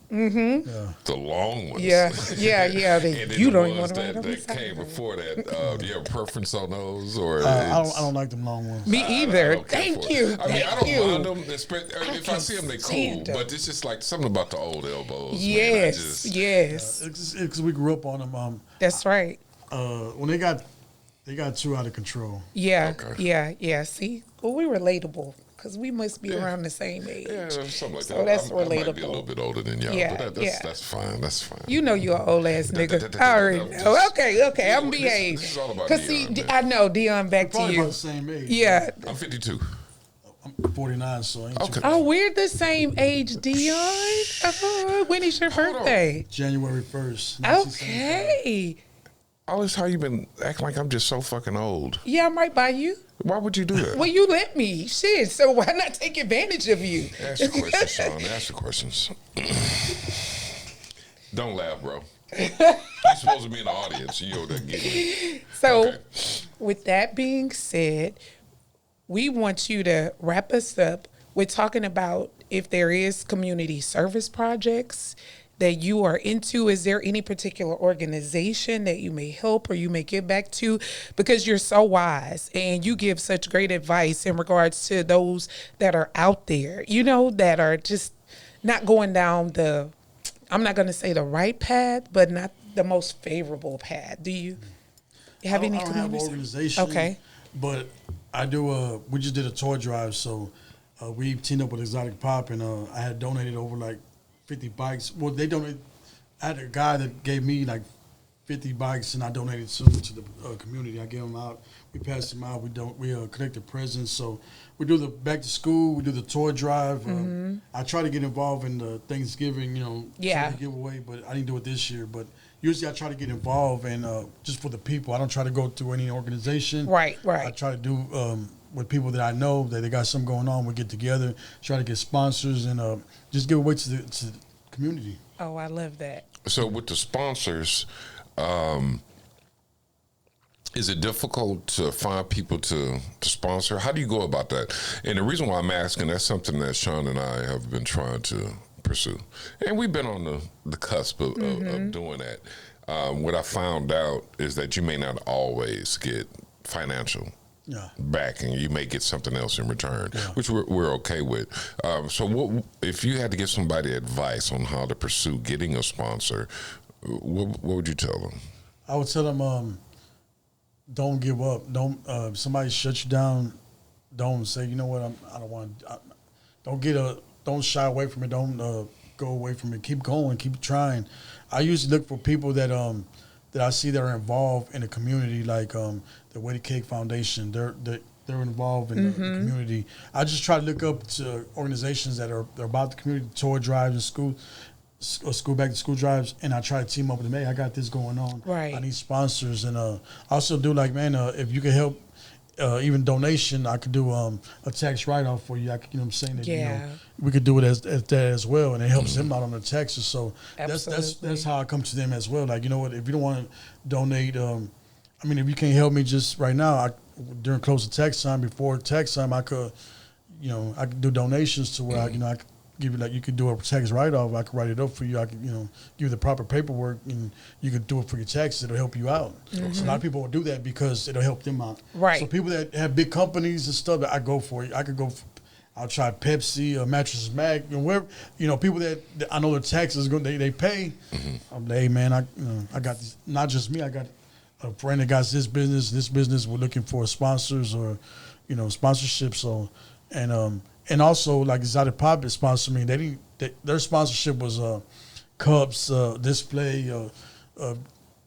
long ones. Yeah. You don't even want to ride them. That came before that. Do you have a preference on those? Or I don't like them long ones. Me either. Thank you. I don't mind them. If I see them, they cool. But it's just like something about the old elbows. Yes. Because we grew up on them. That's right. When they got too out of control. Yeah. Okay. Yeah. See, well, we're relatable. Because we must be around the same age. Yeah, something like that. So that's relatable. I might be a little bit older than y'all, but that's fine. That's fine. You know you're an old ass nigga. I already know. Okay, I'm behaved. This is all about Dion. Because see, I know, Dion, back to you. About the same age. Yeah. I'm 52. I'm 49, so I ain't Okay. too Oh, we're the same age, Dion. When is your birthday? January 1st. 1975. Okay. All this time you've been acting like I'm just so fucking old. Yeah, I'm right by you. Why would you do that? Well, you let me. Shit, so why not take advantage of you? Ask the questions, Sean. Ask the questions. Don't laugh, bro. You're supposed to be in the audience. You over there giggling. So, Okay. with that being said, we want you to wrap us up with talking about if there is community service projects that you are into. Is there any particular organization that you may help or you may give back to? Because you're so wise and you give such great advice in regards to those that are out there, you know, that are just not going down the, I'm not going to say the right path, but not the most favorable path. Do you have any I don't have an community? organization. Okay. But I do. We just did a toy drive, so we teamed up with Exotic Pop, and I had donated over like 50 bikes. Well, they donated. I had a guy that gave me like 50 bikes, and I donated some to the community. I gave them out. We passed them out. We collected presents. So we do the back to school. We do the toy drive. I try to get involved in the Thanksgiving, Yeah. giveaway, but I didn't do it this year. But usually I try to get involved and just for the people. I don't try to go through any organization. Right. I try to do with people that I know that they got something going on. We get together, try to get sponsors, and just give away to the community. Oh, I love that. So with the sponsors, is it difficult to find people to sponsor? How do you go about that? And the reason why I'm asking, that's something that Sean and I have been trying to pursue. And we've been on the cusp of doing that. What I found out is that you may not always get financial back, and you may get something else in return, which we're okay with. So what, if you had to give somebody advice on how to pursue getting a sponsor, what would you tell them? I would tell them, don't give up. Don't if somebody shuts you down, don't say, you know what, I don't want. Don't shy away from it. Don't go away from it. Keep going. Keep trying. I usually look for people that I see that are involved in the community, like the Way to Cake Foundation. They're involved in the community. I just try to look up to organizations that are about the community, toy drives and school back to school drives, and I try to team up with them. Hey, I got this going on. Right. I need sponsors, and I also do like, man, if you can help, even donation, I could do a tax write off for you. You know what I'm saying? That, we could do it as that as well, and it helps them out on their taxes. So that's how I come to them as well. Like, you know what, if you don't want to donate, I mean, if you can't help me just right now, during close to tax time, before tax time, I could do donations to where I could give you, like, you could do a tax write-off. I could write it up for you. I could, give you the proper paperwork, and you could do it for your taxes. It'll help you out. So a lot of people will do that because it'll help them out. Right. So people that have big companies and stuff, I go for it. I could go. I'll try Pepsi, Mattress Mac, and wherever, people that I know their taxes they pay. I'm like, hey man, I got this. Not just me. I got a friend that got this business. This business, we're looking for sponsors or, sponsorship. So, and also, like, Exotic Pop sponsored me. Their sponsorship was cups, display,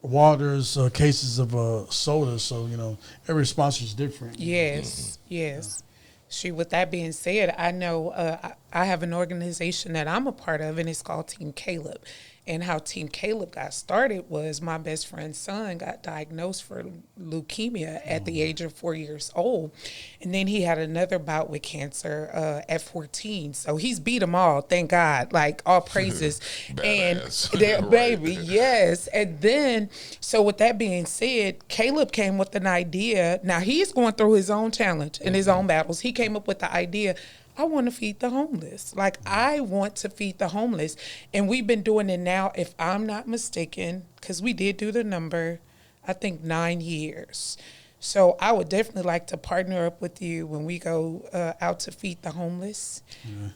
waters, cases of soda. So, every sponsor is different. Yes. With that being said, I know I have an organization that I'm a part of, and it's called Team Caleb. And how Team Caleb got started was my best friend's son got diagnosed for leukemia at the age of 4 years old. And then he had another bout with cancer at 14. So he's beat them all, thank God, like all praises. And their baby, yes. And then, so with that being said, Caleb came with an idea. Now he's going through his own challenge and his own battles. He came up with the idea, I want to feed the homeless. Like, I want to feed the homeless. And we've been doing it now, if I'm not mistaken, because we did do the number, I think 9 years. So I would definitely like to partner up with you when we go out to feed the homeless.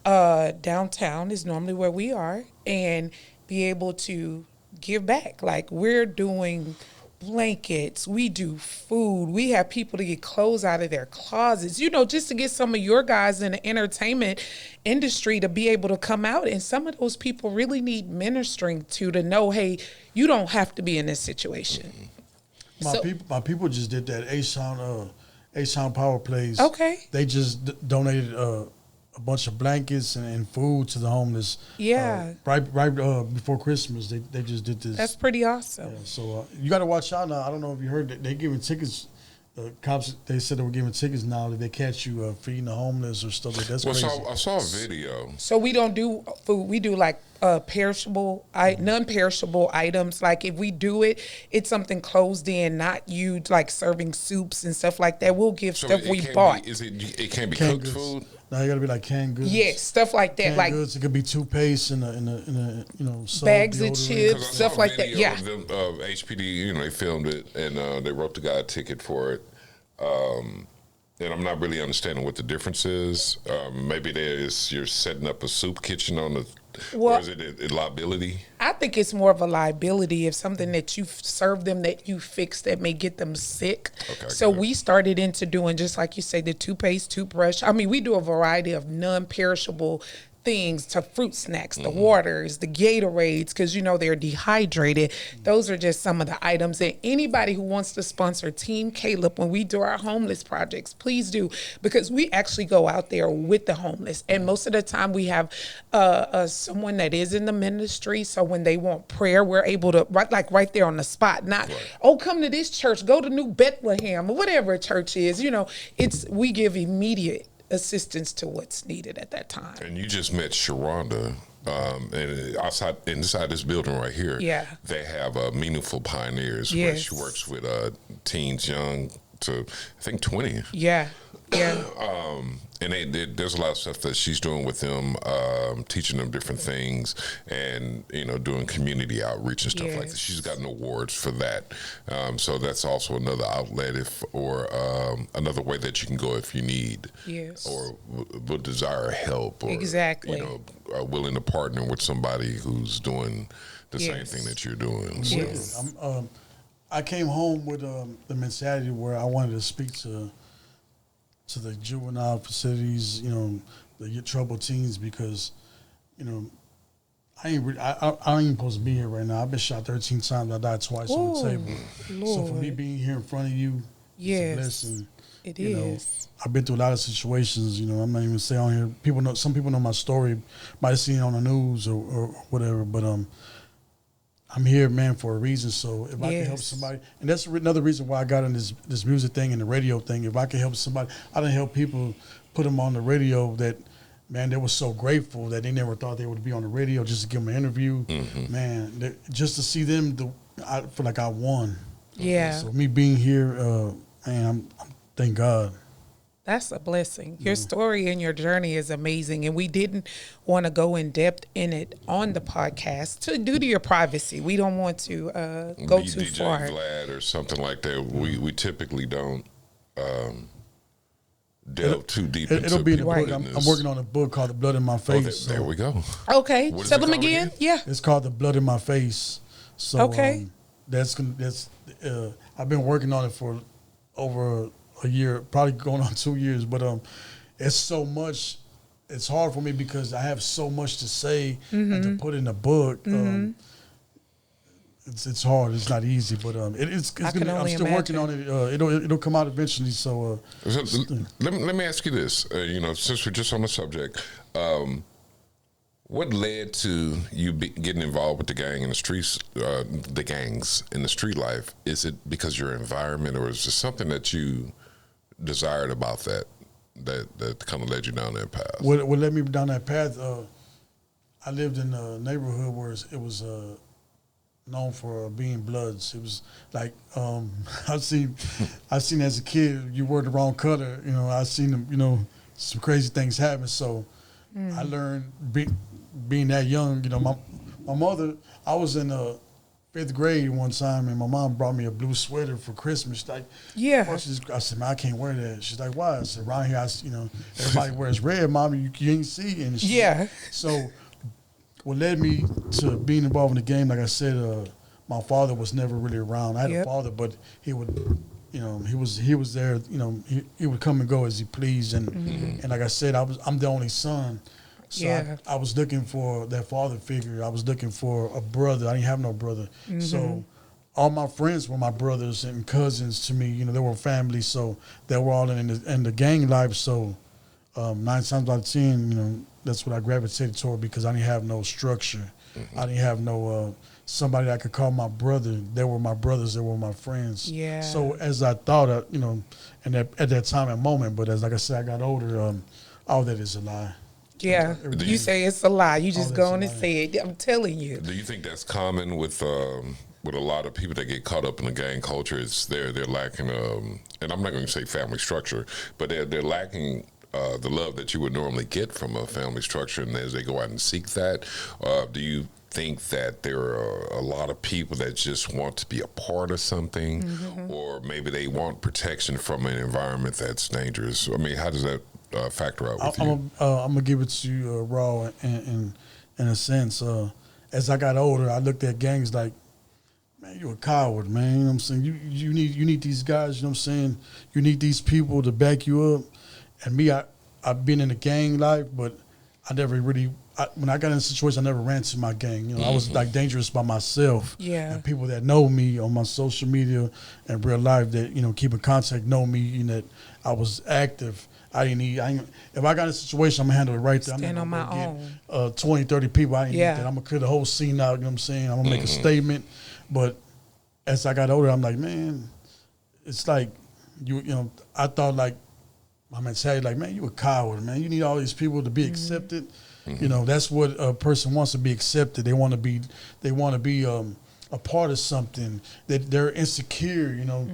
Downtown is normally where we are, and be able to give back. Like, we're doing blankets, we do food, we have people to get clothes out of their closets, just to get some of your guys in the entertainment industry to be able to come out. And some of those people really need ministering to know, hey, you don't have to be in this situation. My people just did that. H-Town Power Plays. Okay. They just donated a bunch of blankets and food to the homeless. Yeah. Right before Christmas, they just did this. That's pretty awesome. Yeah, so you got to watch out now. I don't know if you heard that they giving tickets. Cops, they said they were giving tickets now that they catch you feeding the homeless or stuff like that. That's crazy. I saw a video. So we don't do food. We do like perishable, non-perishable items. Like if we do it, it's something closed in, not you like serving soups and stuff like that. We'll give stuff we bought. It can't be Canned cooked goods. food? No, you got to be like canned goods. Yes, stuff like that. Canned like goods. It could be toothpaste and soap, bags of deodorant. chips, stuff like that. Yeah. Of them, HPD, they filmed it and they wrote the guy a ticket for it. And I'm not really understanding what the difference is. Maybe you're setting up a soup kitchen or is it a liability? I think it's more of a liability if something that you serve them that you fix that may get them sick. Okay, so good. we started into doing, just like you say, the toothpaste, toothbrush. I mean, we do a variety of non-perishable things to fruit snacks, the waters, the Gatorades, because they're dehydrated. Those are just some of the items. And anybody who wants to sponsor Team Caleb when we do our homeless projects, please do, because we actually go out there with the homeless. And most of the time we have someone that is in the ministry. So when they want prayer, we're able to, right there on the spot, not, come to this church, go to New Bethlehem or whatever a church is. We give immediate assistance to what's needed at that time. And you just met Sharonda, and inside this building right here, they have Meaningful Pioneers, where she works with teens young to, I think, 20. Yeah. And there's a lot of stuff that she's doing with them, teaching them different things, and doing community outreach and stuff like that. She's gotten awards for that, so that's also another outlet or another way that you can go if you need, or would desire help, or are willing to partner with somebody who's doing the same thing that you're doing. So. I came home with the mentality where I wanted to speak to the juvenile facilities, the troubled teens, because, I ain't even supposed to be here right now. I've been shot 13 times. I died twice on the table. Lord. So for me being here in front of you, it's a blessing. It is. I've been through a lot of situations. I'm not even saying on here. Some people know my story, might have seen it on the news or whatever. But I'm here, man, for a reason. So if I can help somebody, and that's another reason why I got in this music thing and the radio thing. If I can help somebody, I done help people put them on the radio that, man, they were so grateful that they never thought they would be on the radio just to give them an interview. Man, just to see them, I feel like I won. Yeah. So me being here, man, thank God. That's a blessing. Your story and your journey is amazing, and we didn't want to go in depth in it on the podcast due to your privacy. We don't want to go too DJ far. Vlad or something like that. We typically don't delve too deep into It'll be in the book. business. I'm working on a book called The Blood in My Face. There we go. Okay, What is tell it them called again. again? Yeah. It's called The Blood in My Face. So that's I've been working on it for over a year, probably going on 2 years, but it's so much. It's hard for me because I have so much to say and to put in a book. It's hard. It's not easy, but it's gonna. I'm still working on it. It'll come out eventually. So let me ask you this. Since we're just on the subject, what led to you getting involved with the gang in the streets, the gangs in the street life? Is it because your environment, or is it something that you desired about that kind of led you down that path? What led me down that path? I lived in a neighborhood where it was known for being Bloods. It was like I seen as a kid, you wore the wrong color. I seen them. Some crazy things happen. So I learned being that young. My mother. I was in 5th grade one time, and my mom brought me a blue sweater for Christmas. Like, I said, man, I can't wear that. She's like, why? I said, around here, everybody wears red, Mommy. You ain't see. And so what led me to being involved in the game, like I said, my father was never really around. I had a father, but he would, he was there. He would come and go as he pleased, and like I said, I'm the only son. So I was looking for that father figure. I was looking for a brother. I didn't have no brother. So all my friends were my brothers and cousins to me. You know, they were family, so they were all in the gang life. So 9 times out of 10, you know, that's what I gravitated toward because I didn't have no structure. I didn't have no somebody that I could call my brother. They were my brothers. They were my friends. Yeah. So as I thought, you know, and at that time and moment, but as like I said, I got older. All that is a lie. Yeah, you say it's a lie. You just go on and lie. say it. I'm telling you. Do you think that's common with a lot of people that get caught up in the gang culture? It's they're lacking, and I'm not going to say family structure, but they're lacking the love that you would normally get from a family structure, and as they go out and seek that, do you think that there are a lot of people that just want to be a part of something, or maybe they want protection from an environment that's dangerous? I mean, how does that factor out with you? I'm gonna give it to you raw in a sense. As I got older, I looked at gangs like, man, you're a coward, man. You know what I'm saying? You need these guys. You know what I'm saying? You need these people to back you up. And me, I've been in a gang life, but I never really. When I got in a situation, I never ran to my gang. You know, I was like dangerous by myself. Yeah. And people that know me on my social media and real life that, you know, keep in contact know me and that I was active. I didn't need. If I got in a situation, I'm gonna handle it right there. Stand I'm on my get 20, 30 people. I ain't need Yeah. that. I'm gonna clear the whole scene out. You know what I'm saying? I'm gonna make a statement. But as I got older, I'm like, man, it's like you know. I thought like my mentality, like, man, you a coward, man. You need all these people to be accepted. You know, that's what a person wants, to be accepted. They want to be a part of something. They're insecure. You know,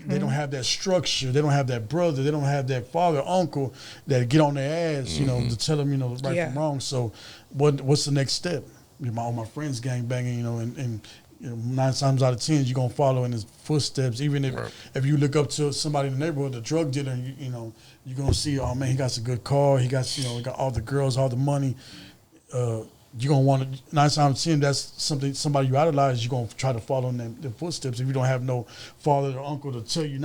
they don't have that structure. They don't have that brother. They don't have that father, uncle that get on their ass. You know, to tell them, you know, right from wrong. So, what's the next step? You know, all my friends gang banging. You know, and you know, 9 times out of 10, you're gonna follow in his footsteps. Even if you look up to somebody in the neighborhood, the drug dealer, you know, you're gonna see, oh man, he got a good car. He got, you know, got all the girls, all the money. You're gonna want to 9 times out of 10. That's somebody you idolize. You're gonna try to follow in their footsteps. If you don't have no father or uncle to tell you,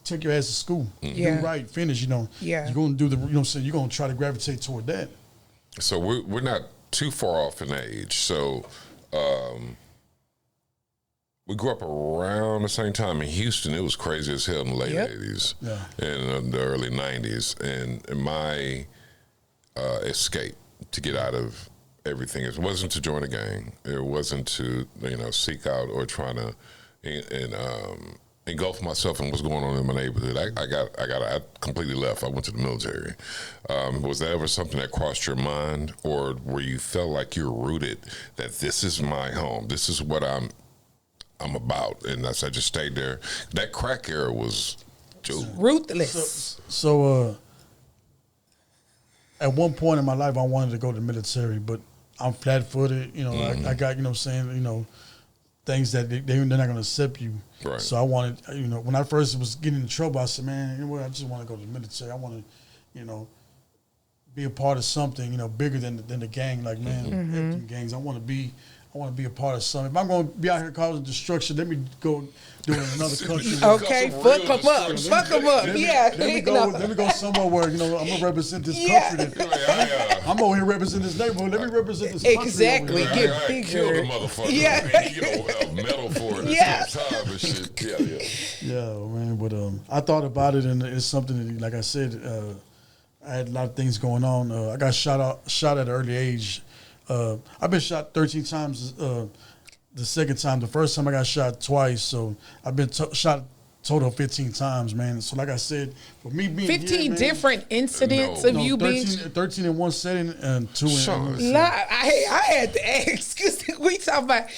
take your ass to school, do right, finish. You know, you're gonna do the. You know, what I'm saying, you're gonna try to gravitate toward that. So we're not too far off in age. So. We grew up around the same time in Houston. It was crazy as hell in the late 80s and the early 90s. And my escape to get out of everything, it wasn't to join a gang. It wasn't to, you know, seek out or trying to engulf myself in what's going on in my neighborhood. I completely left. I went to the military. Was that ever something that crossed your mind, or where you felt like you're rooted, that this is my home, this is what I'm about, and I just stayed there. That crack era was ruthless. So at one point in my life, I wanted to go to the military, but I'm flat-footed. You know, I got, you know what I'm saying, you know, things that they're not going to accept you. Right. So I wanted, you know, when I first was getting in trouble, I said, man, you know what, I just want to go to the military. I want to, you know, be a part of something, you know, bigger than the gang. Like, man, gangs. I want to be a part of something. If I'm going to be out here causing destruction, let me go do it in another country. Okay, fuck them up. Fuck them up. Let me go somewhere where, you know, I'm going to represent this country. I'm over here representing this neighborhood. Let me represent this country. Exactly. Get bigger. Kill the motherfucker. Yeah. You know, a medal for it. Yeah. Time and shit. Yeah, man. But I thought about it, and it's something that, like I said, I had a lot of things going on. I got shot at an early age. I've been shot 13 times. The second time, the first time I got shot twice. So I've been shot total 15 times, man. So like I said, for me being 15 here, man, different incidents of you 13, being 13 in one setting and 2 in another. I had to ask. We talking about,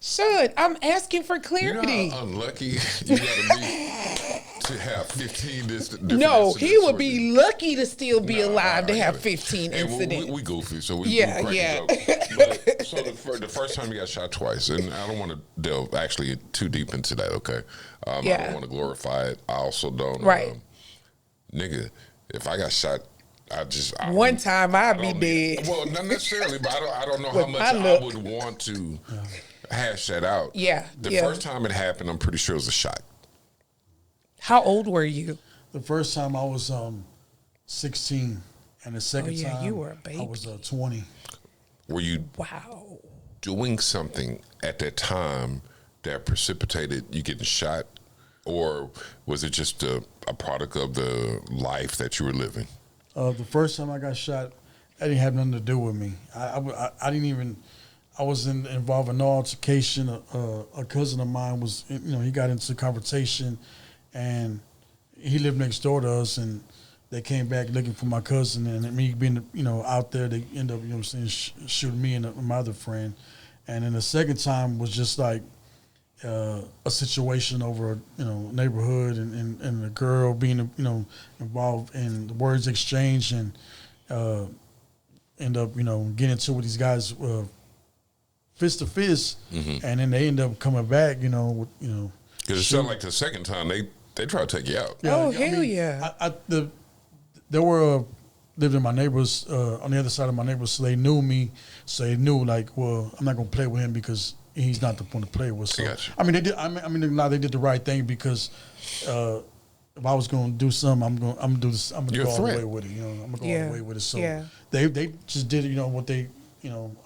Sean, I'm asking for clarity. You know how unlucky you gotta be to have 15 different No, he incidents would be lucky to still be alive to have 15 and incidents. we goofy, so we Yeah. But, so the first time you got shot twice, and I don't want to delve actually too deep into that, okay? I don't want to glorify it. I also don't. Nigga, if I got shot, one time I'd be dead. Well, not necessarily, but I don't know how much I would want to hash that out. The first time it happened, I'm pretty sure it was a shot. How old were you? The first time I was 16, and the second time you were a baby. I was 20. Were you wow doing something at that time that precipitated you getting shot, or was it just a product of the life that you were living? The first time I got shot, that didn't have nothing to do with me. I didn't even. I wasn't involved in no altercation. A cousin of mine was, he got into a confrontation, and he lived next door to us, and they came back looking for my cousin, and me being, out there, they end up, shooting me and my other friend. And then the second time was just like a situation over, neighborhood and a girl being, involved in the words exchange, and end up, getting into with these guys fist to fist, and then they end up coming back, Because it sounded like the second time they try to take you out. Yeah, hell yeah! There were lived in my neighbors on the other side of my neighbors, so they knew me. So they knew, like, well, I'm not gonna play with him because he's not the one to play with. So Gotcha. I mean, they did. They did the right thing, because if I was gonna do something, I'm gonna do this. I'm gonna go all the way with it. I'm gonna go all the way with it. So they just did it. What they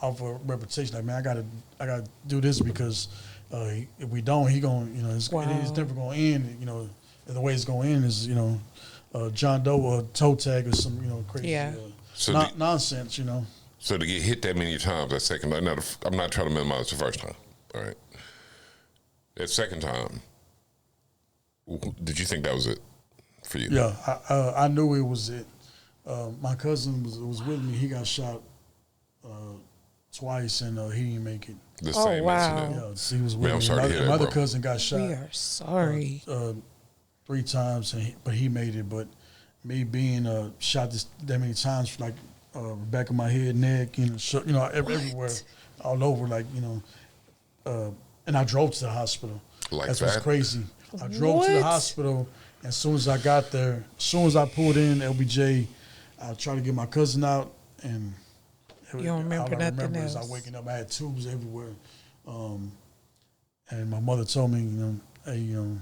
off a reputation. Like, man, I gotta do this, because if we don't, he gonna it's never gonna end. And the way it's gonna end is John Doe or toe tag or some crazy nonsense. So to get hit that many times, that second time, I'm not trying to minimize the first time. All right, that second time, did you think that was it for you? Yeah, I knew it was it. My cousin was with me. He got shot twice, and he didn't make it. The same incident. Yeah, he was with Man, I'm me. sorry to hear that, My other bro. cousin got shot. We are sorry. 3 times, but he made it. But me being shot that many times, like back of my head, neck, everywhere, all over, like and I drove to the hospital. That's what's crazy. I drove to the hospital, and as soon as I got there, as soon as I pulled in LBJ, I tried to get my cousin out, and you don't remember nothing else. I waking up, I had tubes everywhere, and my mother told me, hey, your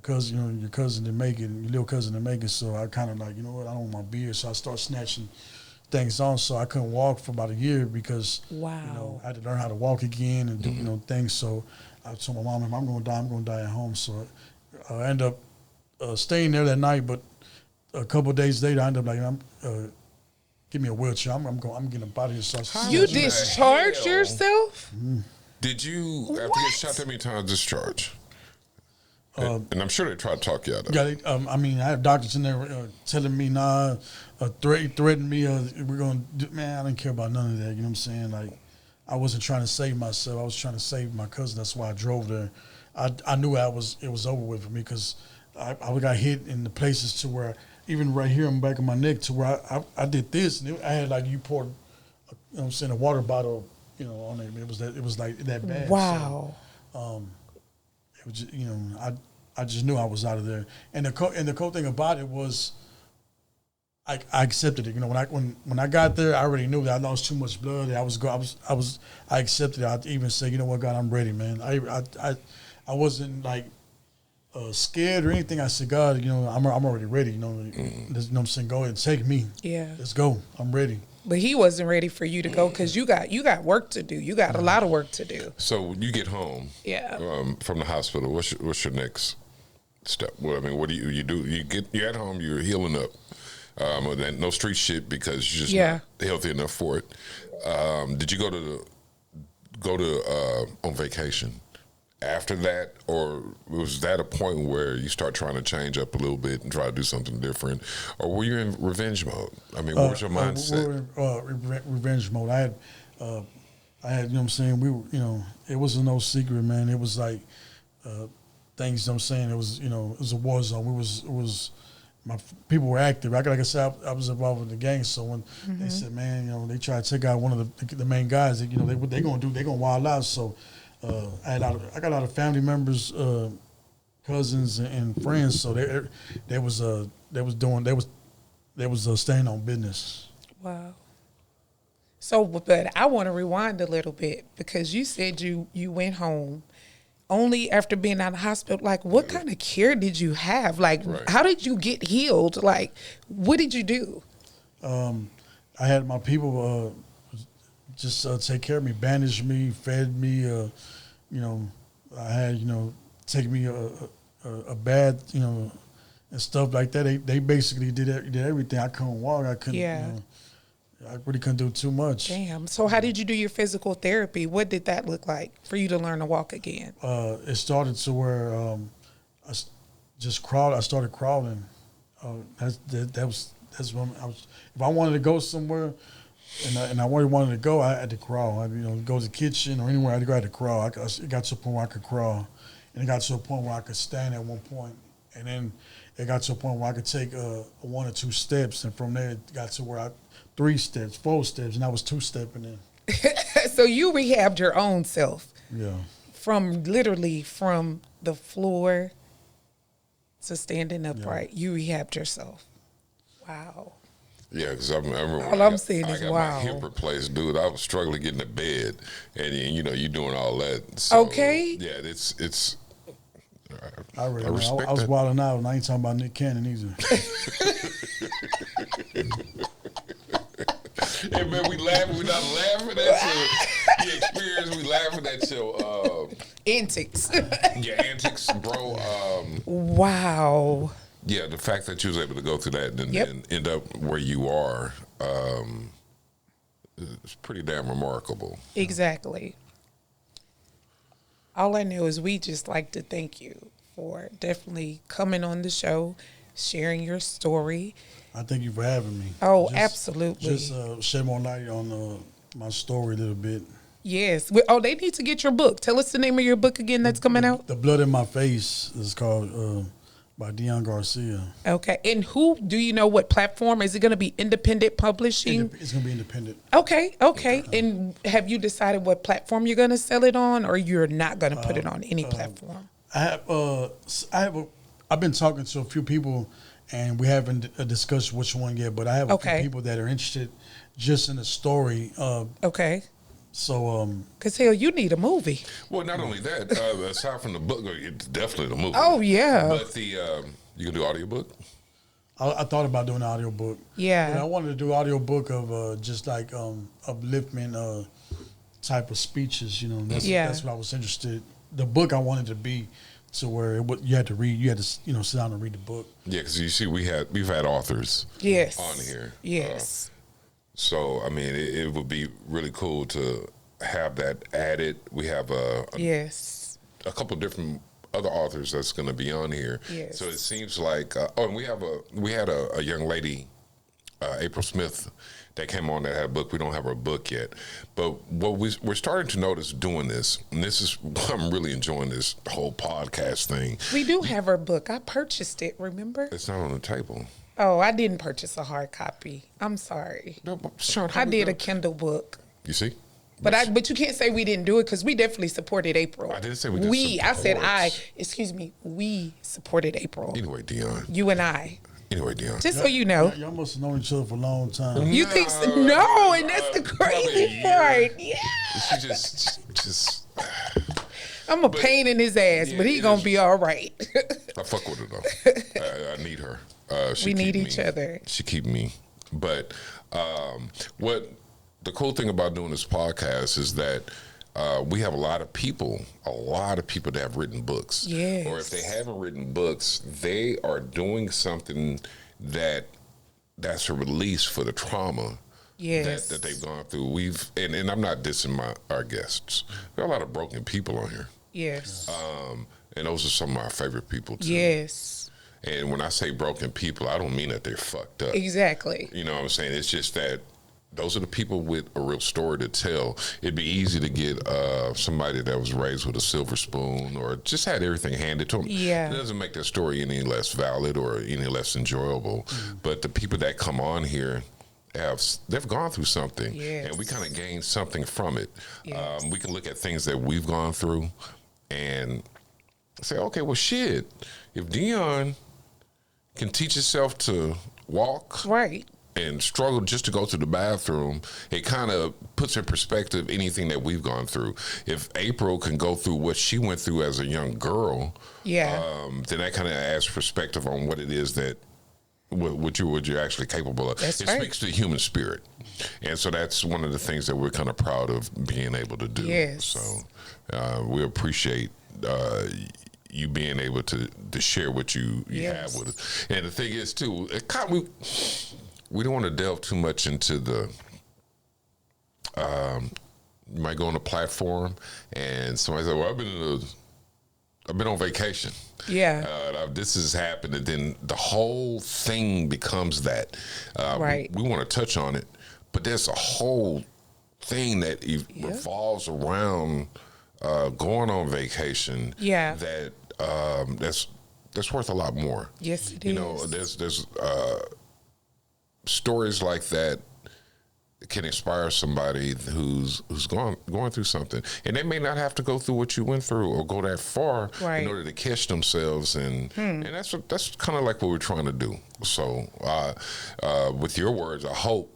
cousin didn't make it, your little cousin didn't make it. So I kind of like, I don't want my beard, so I start snatching things on. So I couldn't walk for about a year, because I had to learn how to walk again and do things. So I told my mom, if I'm going to die at home. So I ended up staying there that night. But a couple of days later, I ended up like, give me a wheelchair. I'm getting up out of here. So you discharged yourself? Did you, after you get shot that many times, discharge? And I'm sure they tried to talk you out of it. Yeah, I have doctors in there telling me, threatening me. We're going to do, man, I didn't care about none of that. You know what I'm saying? Like, I wasn't trying to save myself. I was trying to save my cousin. That's why I drove there. I knew it was over with for me, because I got hit in the places to where, even right here on the back of my neck, to where I did this, and I had like, you poured, a water bottle, on it. It was like that bad. Wow. So, it was just, I just knew I was out of there. And the cool thing about it was, I accepted it. When I got there, I already knew that I lost too much blood. I accepted it. I even said, what, God, I'm ready, man. I wasn't like scared or anything. I said, God, I'm already ready. You know what I'm saying? Go ahead and take me. Yeah. Let's go. I'm ready. But he wasn't ready for you to go, because you got work to do. You got a lot of work to do. So when you get home, from the hospital, what's your next step? Well, what do you do? You're at home. You're healing up. No street shit, because you're just not healthy enough for it. Did you go to on vacation after that, or was that a point where you start trying to change up a little bit and try to do something different, or were you in revenge mode? What was your mindset? We were in revenge mode. I had, you know what I'm saying, we were, it wasn't no secret, man. It was like things, you know what I'm saying, it was a war zone. It was my people were active. Like I said, I was involved with the gang. So when they said, man, they tried to take out one of the main guys, they what they gonna do? They gonna wild out. So I got a lot of family members, cousins and friends. So they was staying on business. Wow. So, but I want to rewind a little bit, because you said you went home only after being out of the hospital. Like, what kind of care did you have? Like, how did you get healed? Like, what did you do? I had my people just take care of me, bandage me, fed me, I had, take me a bath, and stuff like that. They basically did everything. I couldn't walk. I couldn't. Yeah. I really couldn't do too much. Damn. So how did you do your physical therapy? What did that look like for you to learn to walk again? It started to where just crawled. I started crawling. That's when I was. If I wanted to go somewhere, and I really wanted to go, I had to crawl. I go to the kitchen or anywhere. I had to crawl. It got to a point where I could crawl, and it got to a point where I could stand at one point, and then it got to a point where I could take 1 or 2 steps, and from there it got to where 3 steps, 4 steps, and I was 2-stepping in. So you rehabbed your own self. Yeah. From the floor to standing upright. Yeah. You rehabbed yourself. Wow. Yeah, because I remember all I'm saying is I got wow. my hip replaced, dude. I was struggling getting to bed, and you're doing all that. So, okay. Yeah, it's. I was wilding out, and I ain't talking about Nick Cannon either. Hey man, we laughing. We're not laughing at the experience. We laughing at your antics. Your antics, bro. Wow. Yeah, the fact that you was able to go through that and end up where you are, it's pretty damn remarkable. Exactly. All I know is we just like to thank you for definitely coming on the show, sharing your story. I thank you for having me. Oh, absolutely. Just shed more light on my story a little bit. Yes. They need to get your book. Tell us the name of your book again that's coming out. The Blood in My Face is called by Dion Garcia. Okay. And do you know what platform? Is it going to be independent publishing? It's going to be independent. Okay. And have you decided what platform you're going to sell it on, or you're not going to put it on any platform? I've been talking to a few people, and we haven't discussed which one yet, but I have a few people that are interested just in the story. Okay. So, because hell, you need a movie. Well, not only that, aside from the book, it's definitely the movie. Oh yeah. But you can do audiobook. I thought about doing an audiobook. Yeah. And I wanted to do an audiobook of just like upliftment type of speeches. That's what I was interested. The book I wanted to be to where you had to read. You had to sit down and read the book. Yeah, because you see, we've had authors. Yes. On here. Yes. So, I mean, it would be really cool to have that added. We have a couple different other authors that's going to be on here. Yes. So it seems like, and we had a young lady, April Smith, that came on that had a book. We don't have her book yet, but what we're starting to notice doing this, and this is I'm really enjoying this whole podcast thing. We do have her book. I purchased it. Remember? It's not on the table. Oh, I didn't purchase a hard copy. I'm sorry. No, Sean, I did a Kindle book. You see? But you can't say we didn't do it because we definitely supported April. I didn't say we did. We supported April. Anyway, Dion. You and I. Anyway, Dion. Just so you know. Y'all must have known each other for a long time. You think so? No, and that's the crazy part. Yeah. She just I'm a pain in his ass, but he gonna be all right. I fuck with her though. I need her. We need each other. She keep me. But what the cool thing about doing this podcast is that we have a lot of people that have written books. Yes. Or if they haven't written books, they are doing something that's a release for the trauma. Yes. That they've gone through. And I'm not dissing our guests. There are a lot of broken people on here. Yes. And those are some of my favorite people too. Yes. And when I say broken people, I don't mean that they're fucked up. Exactly. You know what I'm saying? It's just that those are the people with a real story to tell. It'd be easy to get somebody that was raised with a silver spoon or just had everything handed to them. Yeah. It doesn't make their story any less valid or any less enjoyable. But the people that come on here, they've gone through something. Yes. And we kind of gain something from it. Yes. We can look at things that we've gone through and say, okay, well, shit, if Dion can teach herself to walk Right. and struggle just to go to the bathroom, it kind of puts in perspective anything that we've gone through. If April can go through what she went through as a young girl, Yeah. then that kind of adds perspective on what it is that what you're actually capable of. That's it right. speaks to the human spirit, and so that's one of the things that we're kind of proud of being able to do. Yes. So we appreciate you being able to share what you have with us. And the thing is too, we don't want to delve too much into the. You might go on a platform and somebody say, "Well, I've been on vacation." Yeah. This has happened, and then the whole thing becomes that. Right. We want to touch on it, but there's a whole thing that revolves around going on vacation. Yeah. That's worth a lot more. Yes, it you is. know, there's stories like that can inspire somebody who's going through something, and they may not have to go through what you went through or go that far in order to catch themselves, and that's kind of like what we're trying to do. So, with your words, I hope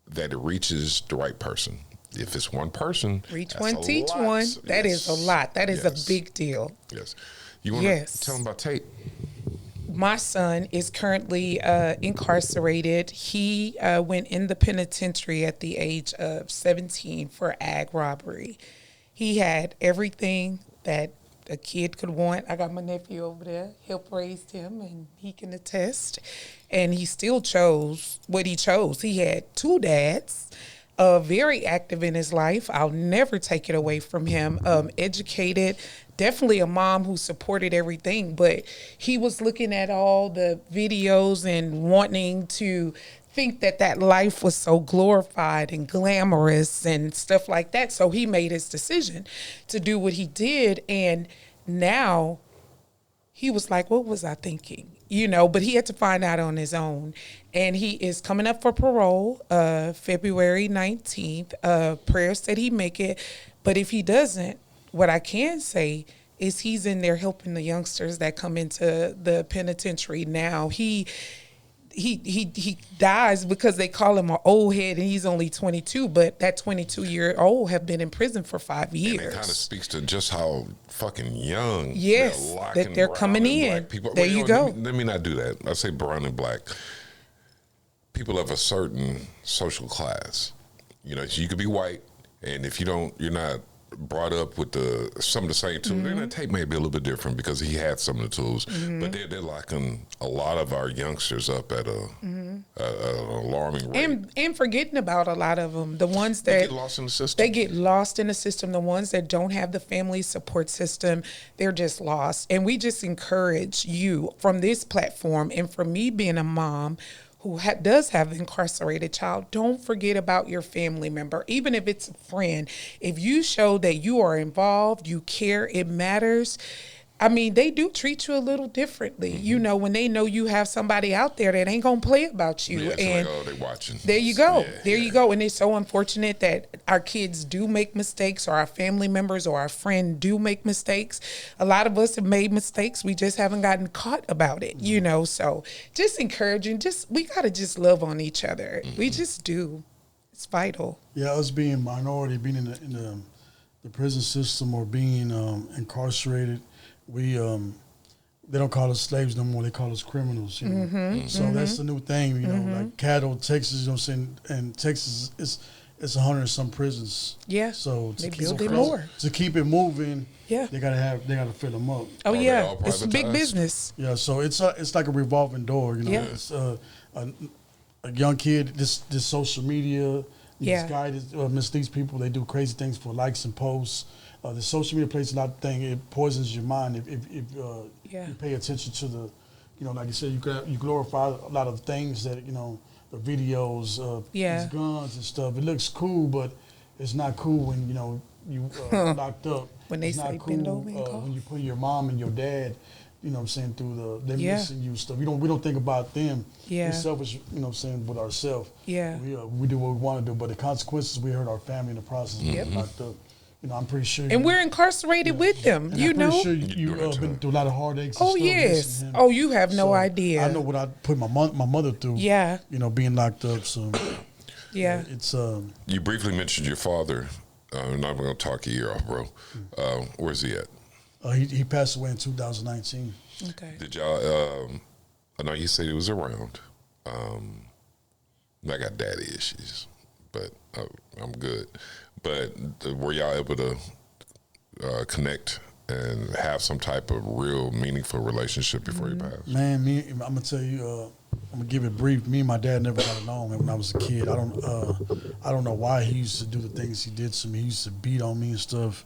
that it reaches the right person. If it's one person, reach one, teach one. That is a lot. That is a big deal. Yes. You want to tell them about Tate? My son is currently incarcerated. He went in the penitentiary at the age of 17 for ag robbery. He had everything that a kid could want. I got my nephew over there, helped raise him, and he can attest. And he still chose what he chose. He had 2 dads, very active in his life. I'll never take it away from him. Educated, definitely a mom who supported everything, but he was looking at all the videos and wanting to think that life was so glorified and glamorous and stuff like that. So he made his decision to do what he did. And now he was like, what was I thinking? You know, but he had to find out on his own. And he is coming up for parole February 19th. Prayers that he make it. But if he doesn't, what I can say is he's in there helping the youngsters that come into the penitentiary now. He dies because they call him an old head, and he's only 22, but that 22-year-old have been in prison for 5 years. And it kind of speaks to just how fucking young that they're coming in. People. There you go. Let me not do that. I say brown and black. People of a certain social class. You know, so you could be white, and if you're not brought up with some of the same tools. And that Tate may be a little bit different because he had some of the tools, but they're locking a lot of our youngsters up at an alarming rate. And forgetting about a lot of them, the ones that they get lost in the system. They get lost in the system. The ones that don't have the family support system, they're just lost. And we just encourage you from this platform, and for me being a mom who does have an incarcerated child, don't forget about your family member, even if it's a friend. If you show that you are involved, you care, it matters. I mean, they do treat you a little differently, you know, when they know you have somebody out there that ain't gonna play about you. Yeah, and like, oh, they watching. There you go. You go. And it's so unfortunate that our kids do make mistakes, or our family members or our friend do make mistakes. A lot of us have made mistakes. We just haven't gotten caught about it, you know. So just encouraging, we gotta just love on each other. We just do. It's vital. Yeah, us being minority, being in the prison system, or being incarcerated, we they don't call us slaves no more. They call us criminals. You know? So that's the new thing. You know, like Cattle, Texas. You know what I'm saying? And Texas, it's 100 and some prisons. Yeah. So they build it more to keep it moving. Yeah. They gotta fill them up. Oh yeah, it's a big business. Yeah. So it's like a revolving door. You know, it's a young kid. This social media. This guy misleads people. They do crazy things for likes and posts. The social media plays a lot of things. It poisons your mind if you pay attention to the, you know, like you said, you glorify a lot of things that, you know, the videos of these guns and stuff. It looks cool, but it's not cool when, you know, you locked up. When they it's say not cool bend over and call. when you put your mom and your dad, you know what I'm saying, through them missing you stuff. We don't think about them. We're selfish, you know what I'm saying, with ourselves. Yeah. We do what we want to do, but the consequences, we hurt our family in the process. Locked up. You know, I'm pretty sure. And we're incarcerated with them, and you I'm know. Pretty sure you've been through a lot of heartaches. Oh, yes. Oh, you have no idea. I know what I put my mother through. Yeah. You know, being locked up. So, it's. You briefly mentioned your father. I'm not going to talk your ear off, bro. Where's he at? He passed away in 2019. Okay. Did y'all I know you said he was around. I got daddy issues, but I'm good. But were y'all able to connect and have some type of real meaningful relationship before you passed? Man, I'm gonna tell you. I'm gonna give it brief. Me and my dad never got along, man, when I was a kid. I don't know why he used to do the things he did to me. He used to beat on me and stuff.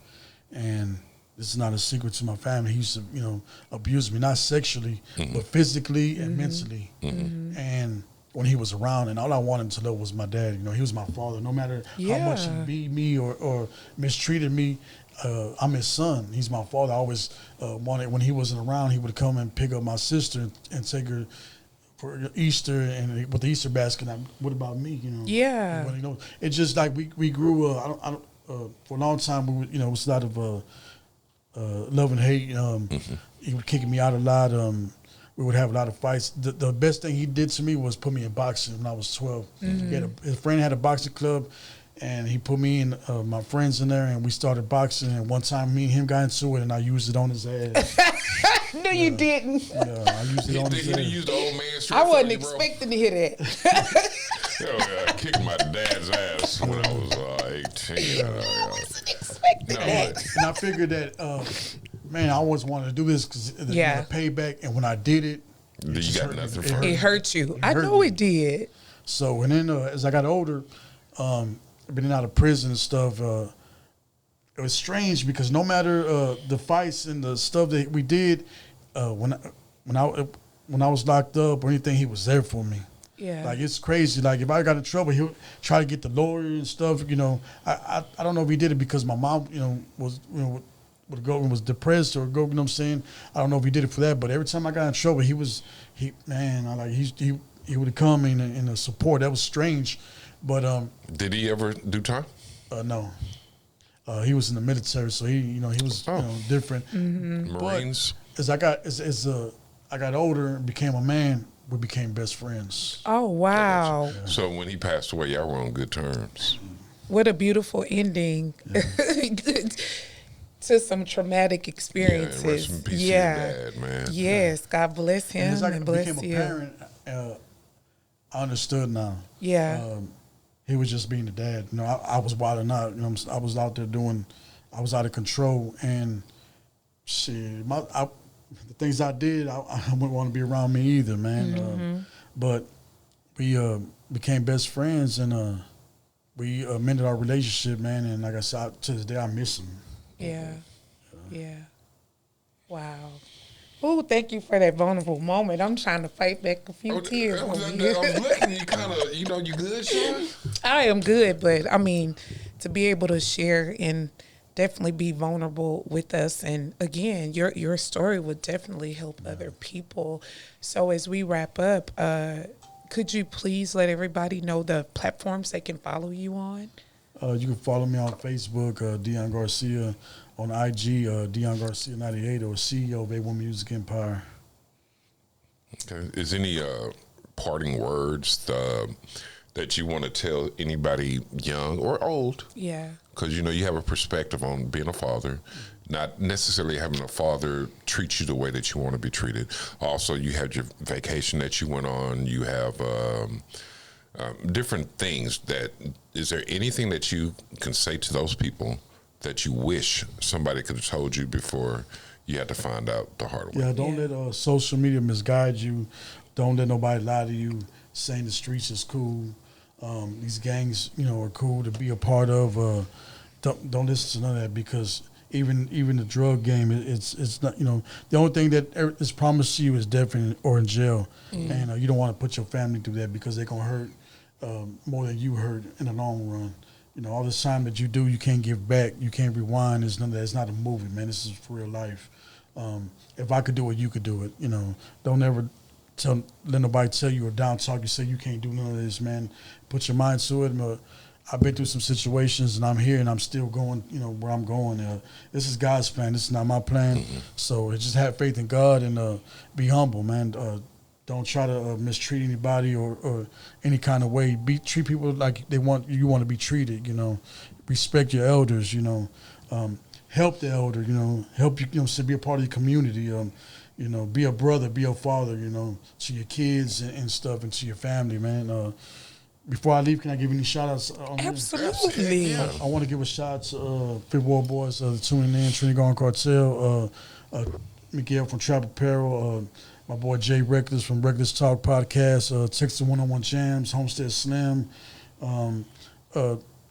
And this is not a secret to my family. He used to, abuse me, not sexually, but physically and mentally. And when he was around, and all I wanted to know was my dad. He was my father. No matter how much he beat me or mistreated me, I'm his son. He's my father. I always wanted, when he wasn't around, he would come and pick up my sister and take her for Easter, and with the Easter basket. What about me? Yeah. It's just like we grew. For a long time, it was a lot of love and hate. He was kicking me out a lot. We would have a lot of fights. The best thing he did to me was put me in boxing when I was 12. His friend had a boxing club, and he put me and my friends in there, and we started boxing. And one time, me and him got into it, and I used it on his ass. No, you didn't. Yeah, I used it on his ass. He used the old man straight. I wasn't expecting to hear that. I kicked my dad's ass when I was 18. I wasn't expecting that. And I figured that, man, I always wanted to do this because payback. And when I did it, you got nothing for it hurt you. I know it did. So, and then as I got older, been out of prison and stuff, it was strange because no matter the fights and the stuff that we did, when I was locked up or anything, he was there for me. Yeah. Like, it's crazy. Like, if I got in trouble, he'll try to get the lawyer and stuff. I don't know if he did it because my mom, was was depressed or go. You know what I'm saying? I don't know if he did it for that, but every time I got in trouble, he would have come in a support. That was strange, but did he ever do time? No. He was in the military, so he was different. Marines. But as I got older and became a man, we became best friends. Oh, wow. Yeah. So when he passed away, y'all were on good terms. What a beautiful ending to some traumatic experiences. Yeah, rest in peace to your dad, man. Yes, God bless him and as I bless became you. a parent, I understood now. Yeah. He was just being a dad. I was wilding out. I was out there I was out of control. And shit, the things I did, I wouldn't want to be around me either, man. But we became best friends, and we mended our relationship, man. And like I said, to this day, I miss him. Yeah. Wow. Oh, thank you for that vulnerable moment. I'm trying to fight back a few tears. I was looking, you kind of, you good, Sean? I am good, but I mean, to be able to share and definitely be vulnerable with us, and again, your story would definitely help other people. So as we wrap up, could you please let everybody know the platforms they can follow you on? You can follow me on Facebook, Dion Garcia, on IG, Deon Garcia 98, or CEO of A1 Music Empire. Okay. Is any parting words that you want to tell anybody young or old? Yeah. Because, you have a perspective on being a father, not necessarily having a father treat you the way that you want to be treated. Also, you had your vacation that you went on. You have different things. Is there anything that you can say to those people that you wish somebody could have told you before you had to find out the hard way? Yeah, don't let social media misguide you. Don't let nobody lie to you, saying the streets is cool. These gangs, are cool to be a part of. Don't listen to none of that, because even the drug game, it's not, the only thing that is promised to you is death or in jail. And you don't want to put your family through that, because they're going to hurt more than you hurt in the long run. All this time that you do, you can't give back, you can't rewind. There's none of that. It's not a movie, man. This is for real life. If I could do it, you could do it. Don't ever let nobody tell you or down talk you, say you can't do none of this, man. Put your mind to it. I've been through some situations, and I'm here, and I'm still going, where I'm going. This is God's plan. This is not my plan. So just have faith in God and be humble, man. Don't try to mistreat anybody or any kind of way. Treat people like you want to be treated. Respect your elders. Help the elder. Help you. To be a part of the community. you know, be a brother, be a father, you know, to your kids and stuff, and to your family, man. Before I leave, can I give any shout outs? Absolutely. I want to give a shout out to Fit War Boys, tuning in, Trinity Garden Cartel, Miguel from Trap Apparel, my boy Jay Reckless from Reckless Talk Podcast, Texas 101 Jams, Homestead Slim,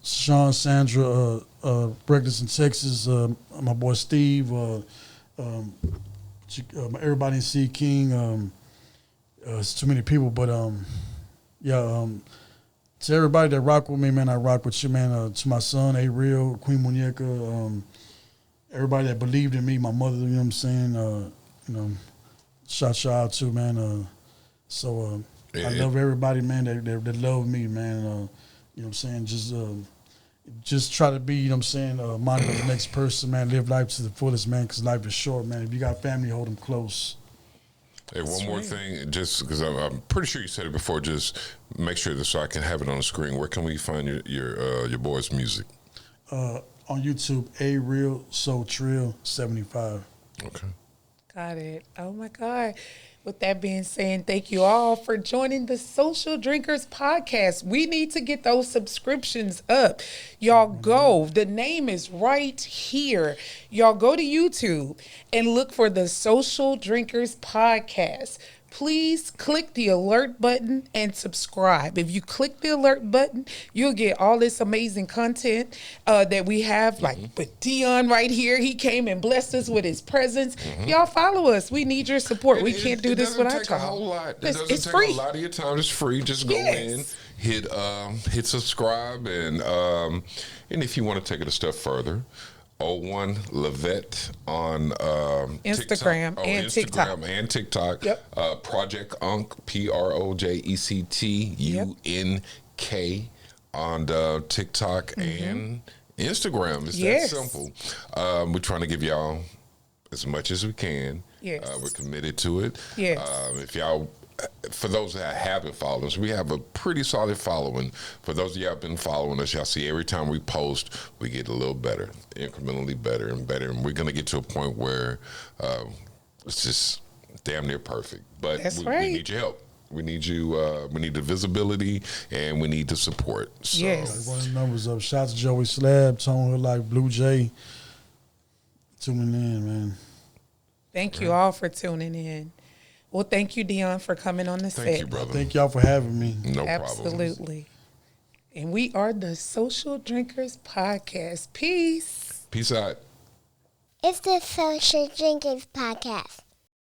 Sean, Sandra, Reckless in Texas, my boy Steve, everybody in Sea King. It's too many people, but to everybody that rock with me, man, I rock with you, man. To my son, A-Real, Queen Muñeca, everybody that believed in me, my mother, you know what I'm saying? You know, shout out to, man. I love everybody, man, that love me, man. You know what I'm saying? Just try to be, you know what I'm saying, mindful of the next person, man. Live life to the fullest, man, because life is short, man. If you got family, hold them close. Hey, one more thing, just because I'm pretty sure you said it before, just make sure that so I can have it on the screen. Where can we find your boy's music? On YouTube, A-Real Soul 75. Okay. Got it. Oh, my God. With that being said, thank you all for joining the Social Drinkers Podcast. We need to get those subscriptions up. Y'all go. The name is right here. Y'all go to YouTube and look for the Social Drinkers Podcast. Please click the alert button and subscribe. If you click the alert button, you'll get all this amazing content that we have, like with Dion right here. He came and blessed us with his presence. Y'all follow us. We need your support. We can't do this without y'all. It doesn't take a whole lot. It It's doesn't free. take a lot of your time. It's free. Just go in, hit subscribe, and if you want to take it a step further, 01 Levette on Instagram and TikTok. Instagram and TikTok. Yep. Project Unk, PROJECTUNK on TikTok and Instagram. It's that simple. We're trying to give y'all as much as we can. Yes. We're committed to it. Yes. If y'all, for those that haven't followed us, we have a pretty solid following. For those of y'all have been following us, y'all see every time we post, we get a little better, incrementally better and better. And we're going to get to a point where it's just damn near perfect. But we need your help. We need you. We need the visibility, and we need the support. So. Yes. Run the numbers up. Shout out to Joey Slab, Tone Hood like Blue Jay. Tuning in, man. Thank you all for tuning in. Well, thank you, Dion, for coming on the set. Thank you, brother. Thank y'all for having me. No problem. Absolutely. And we are the Social Drinkers Podcast. Peace. Peace out. It's the Social Drinkers Podcast.